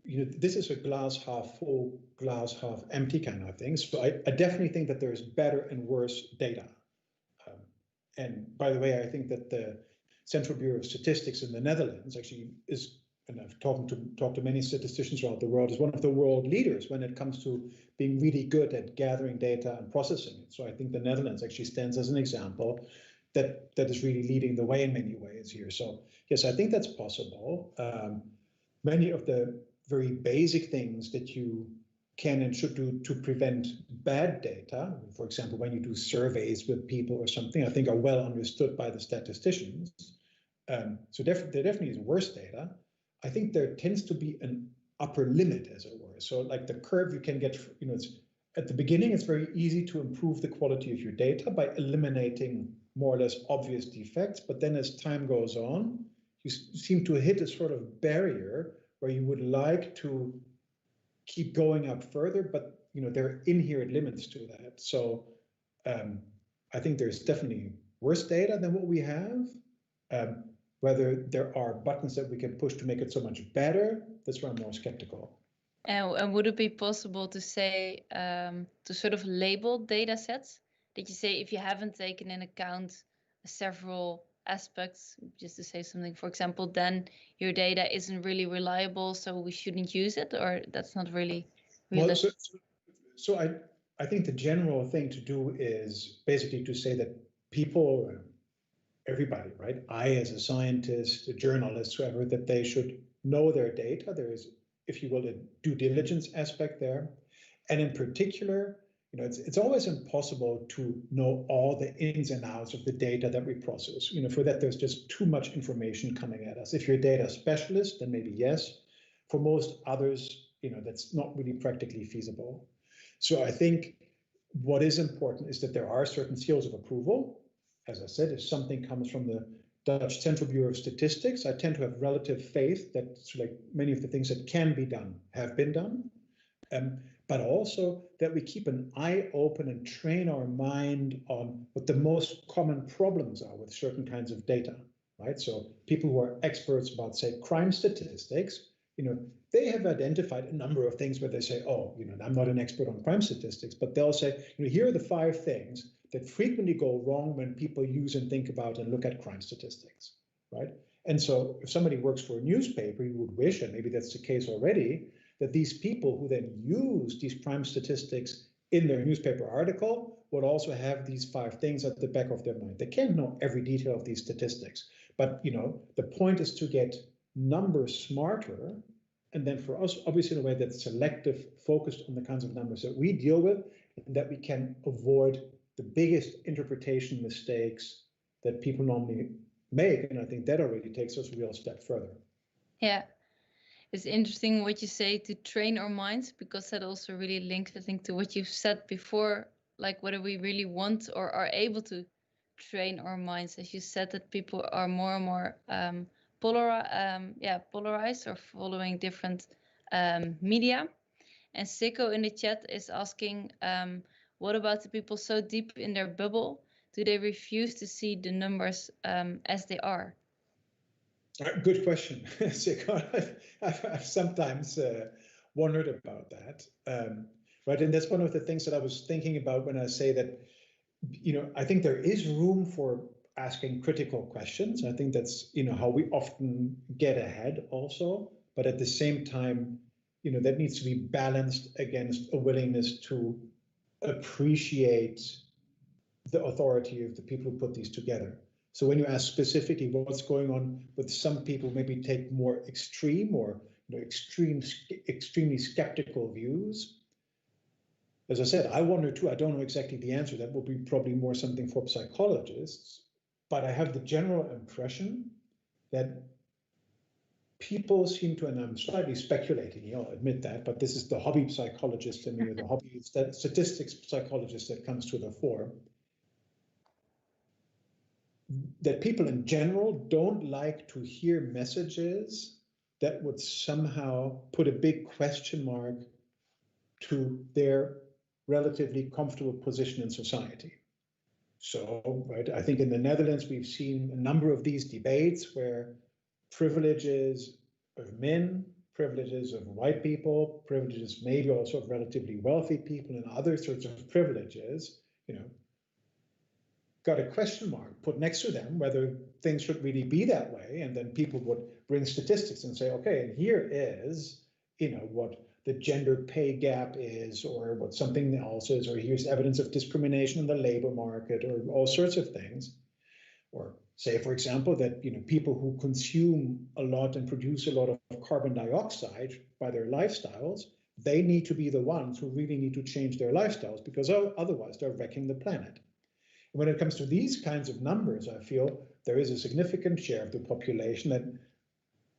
this is a glass half full, glass half empty kind of thing. So I definitely think that there's better and worse data. And by the way, I think that the Central Bureau of Statistics in the Netherlands actually is, and I've talked to many statisticians around the world, is one of the world leaders when it comes to being really good at gathering data and processing it. So I think the Netherlands actually stands as an example that is really leading the way in many ways here. So yes, I think that's possible. Many of the very basic things that you can and should do to prevent bad data, for example, when you do surveys with people or something, I think are well understood by the statisticians. So there definitely is worse data. I think there tends to be an upper limit, as it were. So like the curve you can get, it's at the beginning, it's very easy to improve the quality of your data by eliminating more or less obvious defects. But then as time goes on, you seem to hit a sort of barrier where you would like to keep going up further, but there are inherent limits to that. So I think there's definitely worse data than what we have. Whether there are buttons that we can push to make it so much better, that's where I'm more skeptical. And would it be possible to say, to sort of label data sets? That you say if you haven't taken in account several aspects, just to say something, for example, then your data isn't really reliable, so we shouldn't use it, or that's not really realistic? Well, so I think the general thing to do is basically to say that people, everybody, right? I, as a scientist, a journalist, whoever, that they should know their data. There is, if you will, a due diligence aspect there. And in particular, it's always impossible to know all the ins and outs of the data that we process. For that, there's just too much information coming at us. If you're a data specialist, then maybe yes. For most others, that's not really practically feasible. So I think what is important is that there are certain seals of approval. As I said, if something comes from the Dutch Central Bureau of Statistics, I tend to have relative faith that like many of the things that can be done have been done. But also that we keep an eye open and train our mind on what the most common problems are with certain kinds of data, right? So people who are experts about, say, crime statistics, they have identified a number of things where they say, oh, I'm not an expert on crime statistics, but they'll say, here are the 5 things that frequently go wrong when people use and think about and look at crime statistics, right? And so if somebody works for a newspaper, you would wish, and maybe that's the case already, that these people who then use these crime statistics in their newspaper article would also have these 5 things at the back of their mind. They can't know every detail of these statistics, but the point is to get numbers smarter, and then for us, obviously in a way that's selective, focused on the kinds of numbers that we deal with, and that we can avoid the biggest interpretation mistakes that people normally make. And I think that already takes us a real step further. Yeah. It's interesting what you say, to train our minds, because that also really links, I think, to what you've said before, like whether we really want or are able to train our minds. As you said, that people are more and more polarized or following different media. And Sicko in the chat is asking, what about the people so deep in their bubble? Do they refuse to see the numbers as they are? Good question. I've sometimes wondered about that. Right, and that's one of the things that I was thinking about when I say that, I think there is room for asking critical questions. I think that's, how we often get ahead also. But at the same time, that needs to be balanced against a willingness to appreciate the authority of the people who put these together. So when you ask specifically what's going on with some people, maybe take more extreme or extremely skeptical views. As I said, I wonder too, I don't know exactly the answer. That will be probably more something for psychologists. But I have the general impression that people seem to, and I'm slightly speculating, I'll admit that, but this is the hobby psychologist in me, or the hobby statistics psychologist that comes to the fore, that people in general don't like to hear messages that would somehow put a big question mark to their relatively comfortable position in society. So, right, I think in the Netherlands, we've seen a number of these debates where privileges of men, privileges of white people, privileges maybe also of relatively wealthy people, and other sorts of privileges, got a question mark put next to them whether things should really be that way. And then people would bring statistics and say, okay, and here is, what the gender pay gap is, or what something else is, or here's evidence of discrimination in the labor market, or all sorts of things. Or say, for example, that people who consume a lot and produce a lot of carbon dioxide by their lifestyles, they need to be the ones who really need to change their lifestyles, because otherwise they're wrecking the planet. When it comes to these kinds of numbers, I feel there is a significant share of the population that,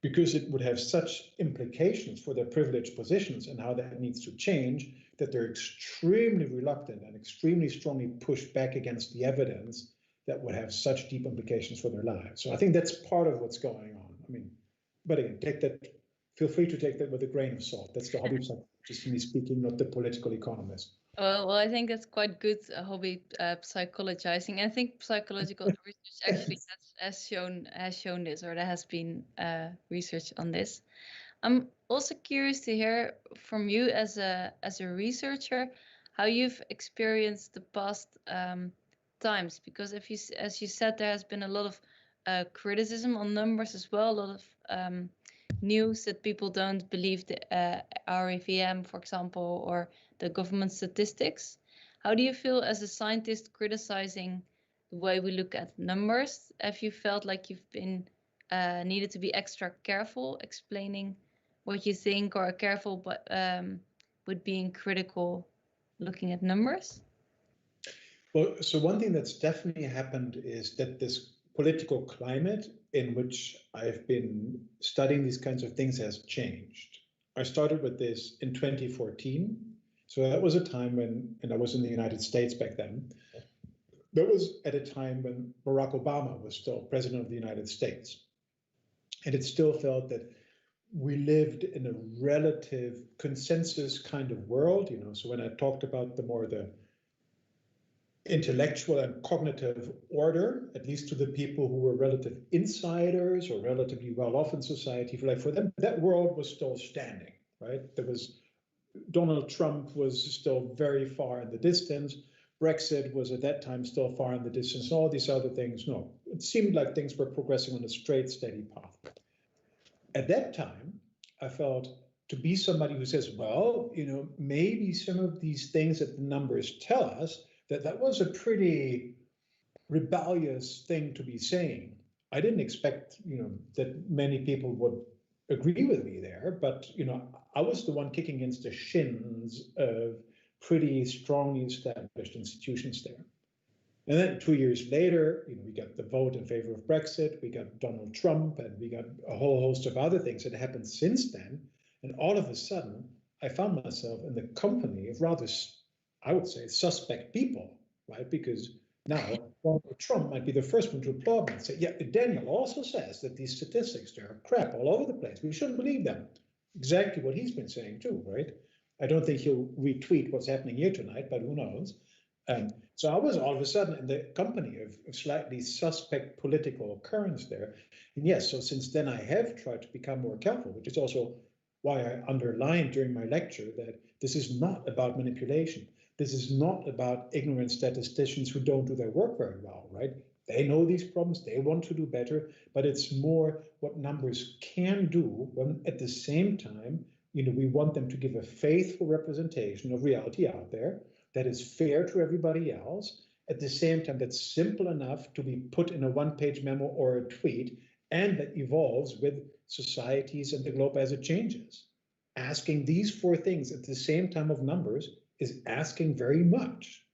because it would have such implications for their privileged positions and how that needs to change, that they're extremely reluctant and extremely strongly push back against the evidence that would have such deep implications for their lives. So I think that's part of what's going on. But again, feel free to take that with a grain of salt. That's the hobby psychologist in me speaking, not the political economist. Well, I think that's quite good hobby psychologizing. I think psychological research actually has shown this, or there has been research on this. I'm also curious to hear from you as a researcher how you've experienced the past times, because as you said, there has been a lot of criticism on numbers as well, a lot of news that people don't believe the REVM, for example, or the government statistics. How do you feel as a scientist criticizing the way we look at numbers? Have you felt like you've been needed to be extra careful explaining what you think, or careful but with being critical looking at numbers? Well, so one thing that's definitely happened is that this political climate in which I've been studying these kinds of things has changed. I started with this in 2014. So that was a time when, and I was in the United States back then, that was at a time when Barack Obama was still president of the United States. And it still felt that we lived in a relative consensus kind of world, so when I talked about the intellectual and cognitive order, at least to the people who were relative insiders or relatively well off in society, for them, that world was still standing, right? Donald Trump was still very far in the distance. Brexit was at that time still far in the distance, all these other things. No, it seemed like things were progressing on a straight, steady path. At that time, I felt to be somebody who says, well, maybe some of these things that the numbers tell us, that was a pretty rebellious thing to be saying. I didn't expect, that many people would agree with me there, but, I was the one kicking against the shins of pretty strongly established institutions there. And then 2 years later, we got the vote in favor of Brexit, we got Donald Trump, and we got a whole host of other things that happened since then. And all of a sudden, I found myself in the company of rather, I would say, suspect people, right? Because now Donald Trump might be the first one to applaud me and say, yeah, Daniel also says that these statistics, they're crap all over the place. We shouldn't believe them. Exactly what he's been saying too, right? I don't think he'll retweet what's happening here tonight, but who knows? So I was all of a sudden in the company of slightly suspect political currents there. And yes, so since then I have tried to become more careful, which is also why I underlined during my lecture that this is not about manipulation. This is not about ignorant statisticians who don't do their work very well, right? They know these problems, they want to do better, but it's more what numbers can do when at the same time, we want them to give a faithful representation of reality out there that is fair to everybody else, at the same time that's simple enough to be put in a one-page memo or a tweet, and that evolves with societies and the globe as it changes. Asking these four things at the same time of numbers is asking very much.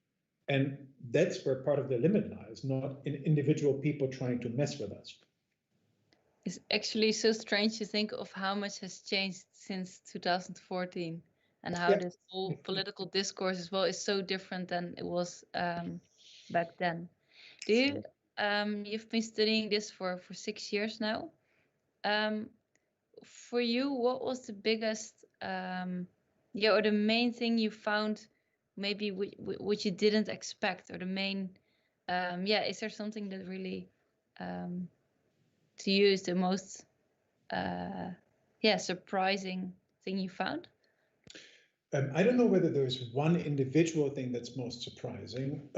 And that's where part of the limit lies, not in individual people trying to mess with us. It's actually so strange to think of how much has changed since 2014 and how this whole political discourse as well is so different than it was back then. You've been studying this for 6 years now. For you, what was the biggest, or the main thing you found, maybe which you didn't expect, or the main, is there something that really, to you, is the most, surprising thing you found? I don't know whether there's one individual thing that's most surprising.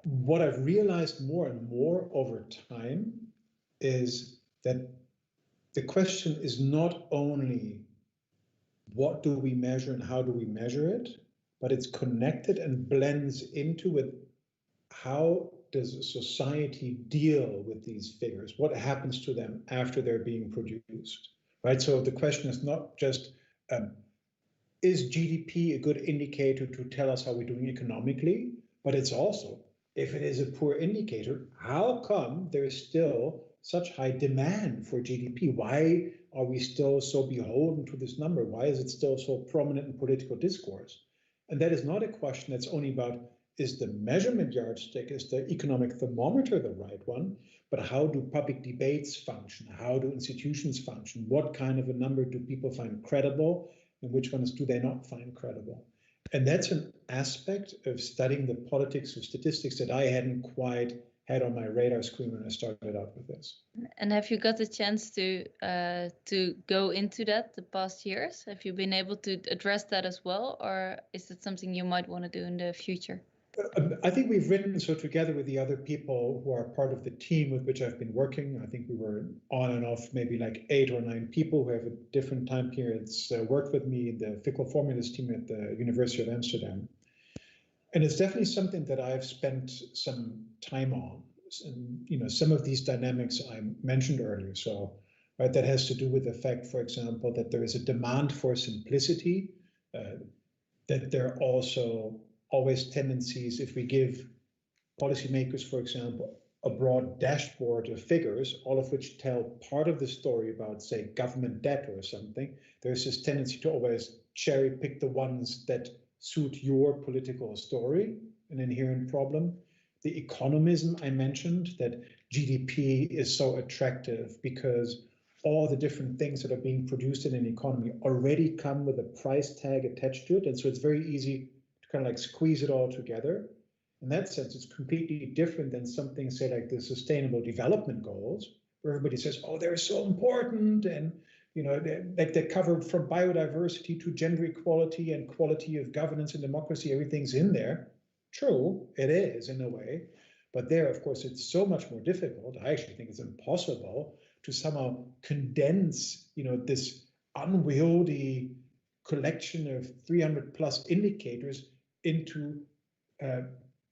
What I've realized more and more over time is that the question is not only what do we measure and how do we measure it, but it's connected and blends into with how does a society deal with these figures? What happens to them after they're being produced, right? So the question is not just, is GDP a good indicator to tell us how we're doing economically? But it's also, if it is a poor indicator, how come there's still such high demand for GDP? Why are we still so beholden to this number? Why is it still so prominent in political discourse? And that is not a question that's only about, is the measurement yardstick, is the economic thermometer the right one? But how do public debates function? How do institutions function? What kind of a number do people find credible? And which ones do they not find credible? And that's an aspect of studying the politics of statistics that I hadn't quite had on my radar screen when I started out with this. And have you got the chance to go into that the past years? Have you been able to address that as well? Or is it something you might want to do in the future? I think we've written so together with the other people who are part of the team with which I've been working. I think we were on and off maybe like 8 or 9 people who have at different time periods worked with me in the Fickle Formulas team at the University of Amsterdam. And it's definitely something that I've spent some time on. And, some of these dynamics I mentioned earlier. So, right, that has to do with the fact, for example, that there is a demand for simplicity, that there are also always tendencies, if we give policymakers, for example, a broad dashboard of figures, all of which tell part of the story about, say, government debt or something, there's this tendency to always cherry pick the ones that suit your political story, an inherent problem. The economism I mentioned, that GDP is so attractive because all the different things that are being produced in an economy already come with a price tag attached to it. And so it's very easy to kind of like squeeze it all together. In that sense, it's completely different than something, say, like the Sustainable Development Goals, where everybody says, oh, they're so important and they cover from biodiversity to gender equality and quality of governance and democracy. Everything's in there. True, it is in a way. But there, of course, it's so much more difficult. I actually think it's impossible to somehow condense, this unwieldy collection of 300 plus indicators into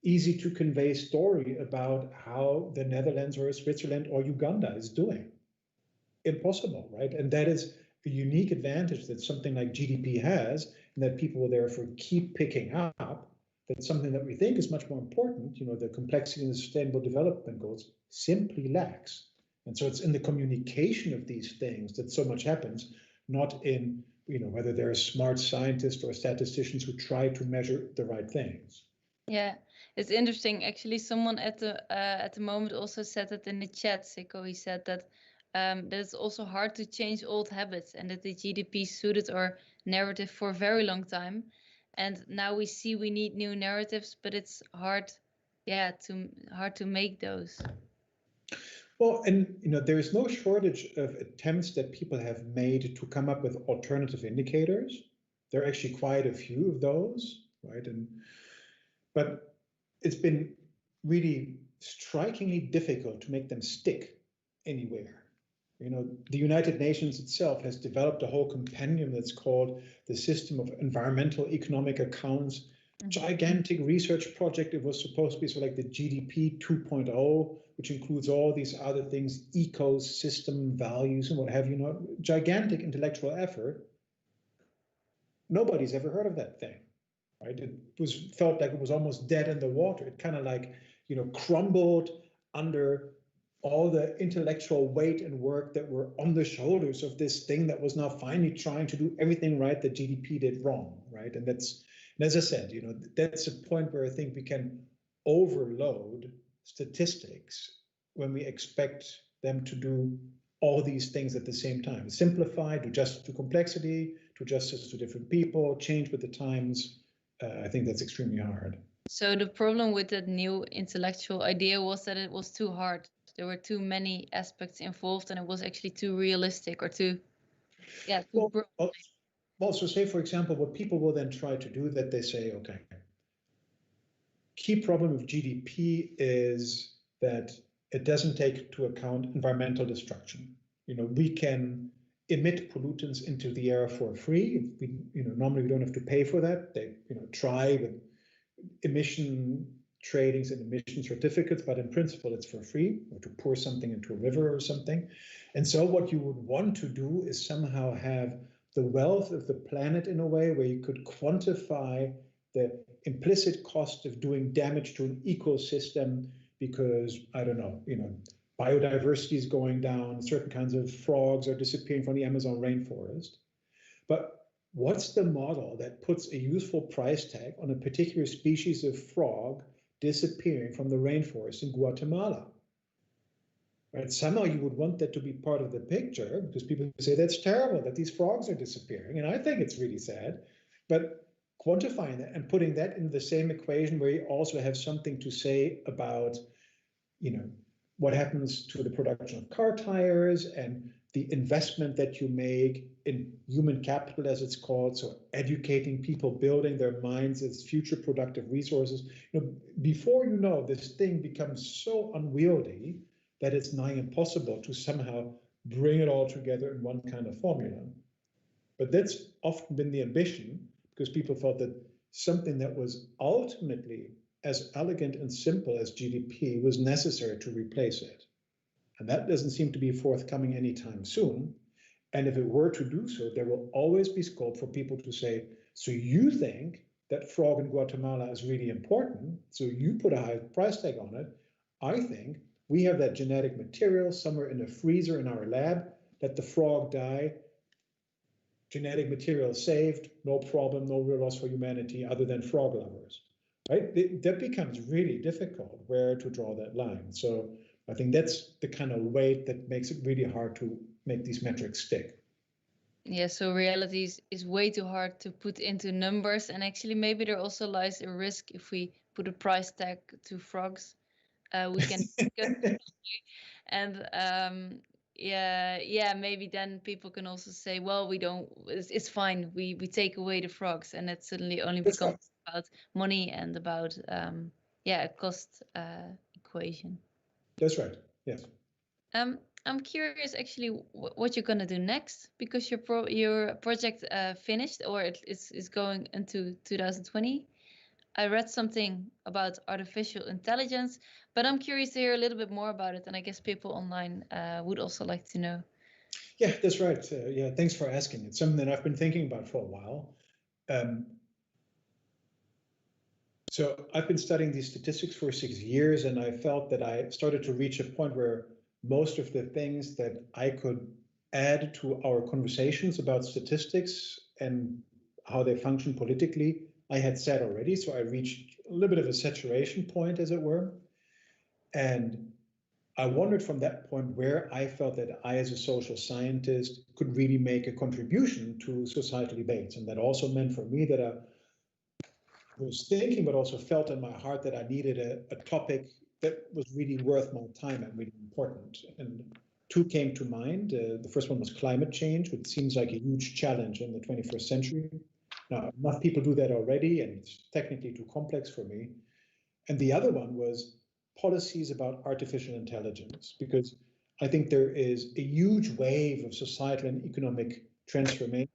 easy to convey story about how the Netherlands or Switzerland or Uganda is doing. Impossible, right? And that is the unique advantage that something like GDP has, and that people will therefore keep picking up. That's something that we think is much more important. The complexity and the sustainable development goals simply lacks. And so it's in the communication of these things that so much happens, not in whether there are smart scientists or statisticians who try to measure the right things. Yeah, it's interesting. Actually, someone at the moment also said it in the chat. Siko, he said that that it's also hard to change old habits, and that the GDP suited our narrative for a very long time. And now we see we need new narratives, but it's hard, hard to make those. Well, and there is no shortage of attempts that people have made to come up with alternative indicators. There are actually quite a few of those, right? But it's been really strikingly difficult to make them stick anywhere. The United Nations itself has developed a whole compendium that's called the System of Environmental Economic Accounts. Gigantic research project. It was supposed to be sort of like the GDP 2.0, which includes all these other things, ecosystem values and what have you. Gigantic intellectual effort. Nobody's ever heard of that thing, right? It felt like it was almost dead in the water. It kind of like, crumbled under all the intellectual weight and work that were on the shoulders of this thing that was now finally trying to do everything right that GDP did wrong, right? And as I said, that's a point where I think we can overload statistics when we expect them to do all these things at the same time. Simplify, do justice to complexity, do justice to different people, change with the times. I think that's extremely hard. So the problem with that new intellectual idea was that it was too hard. There were too many aspects involved, and it was actually too realistic or too broad. So say, for example, what people will then try to do, that they say, okay, key problem of GDP is that it doesn't take into account environmental destruction. We can emit pollutants into the air for free. Normally we don't have to pay for that. They, try with emission tradings and emission certificates, but in principle it's for free, or to pour something into a river or something. And so what you would want to do is somehow have the wealth of the planet in a way where you could quantify the implicit cost of doing damage to an ecosystem because, I don't know, biodiversity is going down, certain kinds of frogs are disappearing from the Amazon rainforest. But what's the model that puts a useful price tag on a particular species of frog disappearing from the rainforest in Guatemala? Right? Somehow you would want that to be part of the picture, because people say that's terrible that these frogs are disappearing. And I think it's really sad. But quantifying that and putting that in the same equation where you also have something to say about, what happens to the production of car tires and the investment that you make in human capital, as it's called, so educating people, building their minds as future productive resources. Before this thing becomes so unwieldy that it's nigh impossible to somehow bring it all together in one kind of formula. But that's often been the ambition, because people thought that something that was ultimately as elegant and simple as GDP was necessary to replace it. And that doesn't seem to be forthcoming anytime soon. And if it were to do so, there will always be scope for people to say, so you think that frog in Guatemala is really important, so you put a high price tag on it. I think we have that genetic material somewhere in a freezer in our lab, let the frog die, genetic material saved, no problem, no real loss for humanity other than frog lovers. Right? That becomes really difficult where to draw that line. So I think that's the kind of weight that makes it really hard to make these metrics stick. Yeah, so reality is way too hard to put into numbers. And actually, maybe there also lies a risk if we put a price tag to frogs. We can and yeah, maybe then people can also say, well, we don't, it's fine. We take away the frogs, and it suddenly only That's becomes right. about money and about a cost equation. That's right. Yes. I'm curious actually what you're gonna do next, because your project finished, or it is going into 2020. I read something about artificial intelligence, but I'm curious to hear a little bit more about it, and I guess people online would also like to know. Yeah, that's right. Yeah, thanks for asking. It's something that I've been thinking about for a while. So I've been studying these statistics for 6 years, and I felt that I started to reach a point where most of the things that I could add to our conversations about statistics and how they function politically, I had said already. So I reached a little bit of a saturation point, as it were. And I wondered from that point where I felt that I, as a social scientist, could really make a contribution to societal debates. And that also meant for me that I was thinking, but also felt in my heart that I needed a topic that was really worth my time and really important. And two came to mind. The first one was climate change, which seems like a huge challenge in the 21st century. Now, enough people do that already, and it's technically too complex for me. And the other one was policies about artificial intelligence, because I think there is a huge wave of societal and economic transformation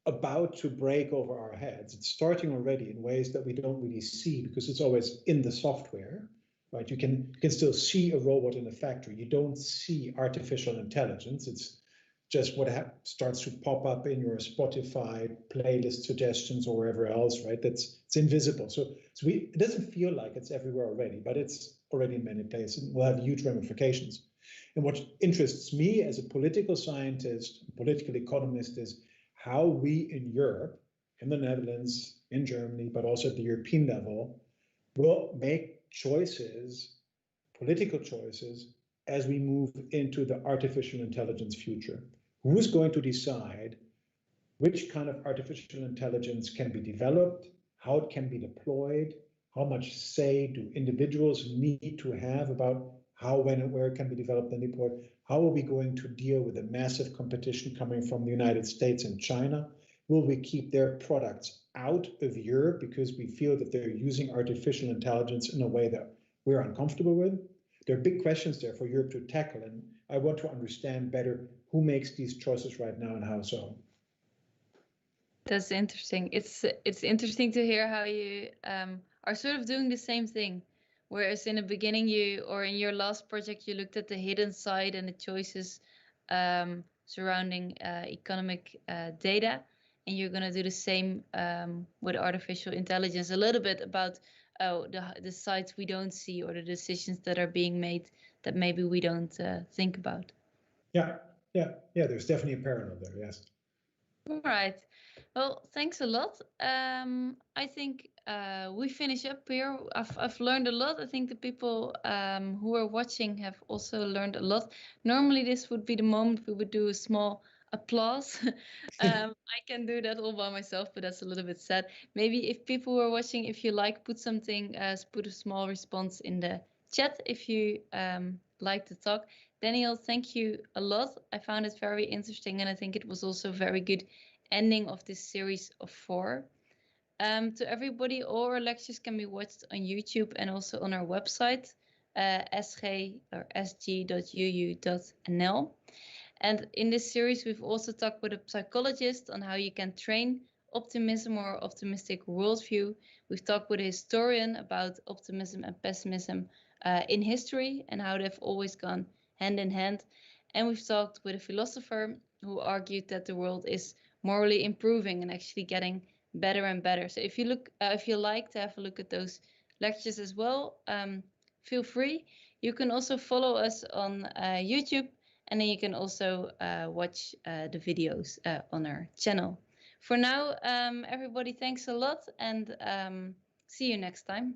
about to break over our heads. It's starting already in ways that we don't really see because it's always in the software, right? You can still see a robot in a factory. You don't see artificial intelligence. It's just what starts to pop up in your Spotify playlist suggestions or wherever else, right? It's invisible. So it doesn't feel like it's everywhere already, but it's already in many places and will have huge ramifications. And what interests me as a political scientist, political economist, is how we in Europe, in the Netherlands, in Germany, but also at the European level, will make choices, political choices, as we move into the artificial intelligence future. Who is going to decide which kind of artificial intelligence can be developed, how it can be deployed, how much say do individuals need to have about how, when, and where it can be developed and deployed? How are we going to deal with the massive competition coming from the United States and China? Will we keep their products out of Europe because we feel that they're using artificial intelligence in a way that we're uncomfortable with? There are big questions there for Europe to tackle, and I want to understand better who makes these choices right now and how so. That's interesting. It's interesting to hear how you are sort of doing the same thing. Whereas in the beginning, or in your last project, you looked at the hidden side and the choices surrounding economic data, and you're going to do the same with artificial intelligence. A little bit about the sides we don't see, or the decisions that are being made that maybe we don't think about. Yeah. There's definitely a parallel there. Yes. All right. Well, thanks a lot. I think we finish up here. I've learned a lot. I think the people who are watching have also learned a lot. Normally, this would be the moment we would do a small applause. I can do that all by myself, but that's a little bit sad. Maybe if people who are watching, if you like, put a small response in the chat if you like to talk. Daniel, thank you a lot. I found it very interesting, and I think it was also very good ending of this series of 4. To everybody, all our lectures can be watched on YouTube and also on our website, sg.uu.nl. And in this series, we've also talked with a psychologist on how you can train optimism or optimistic worldview. We've talked with a historian about optimism and pessimism in history and how they've always gone hand in hand. And we've talked with a philosopher who argued that the world is morally improving and actually getting better and better. So if you like to have a look at those lectures as well, feel free. You can also follow us on YouTube, and then you can also watch the videos on our channel. For now, everybody, thanks a lot, and see you next time.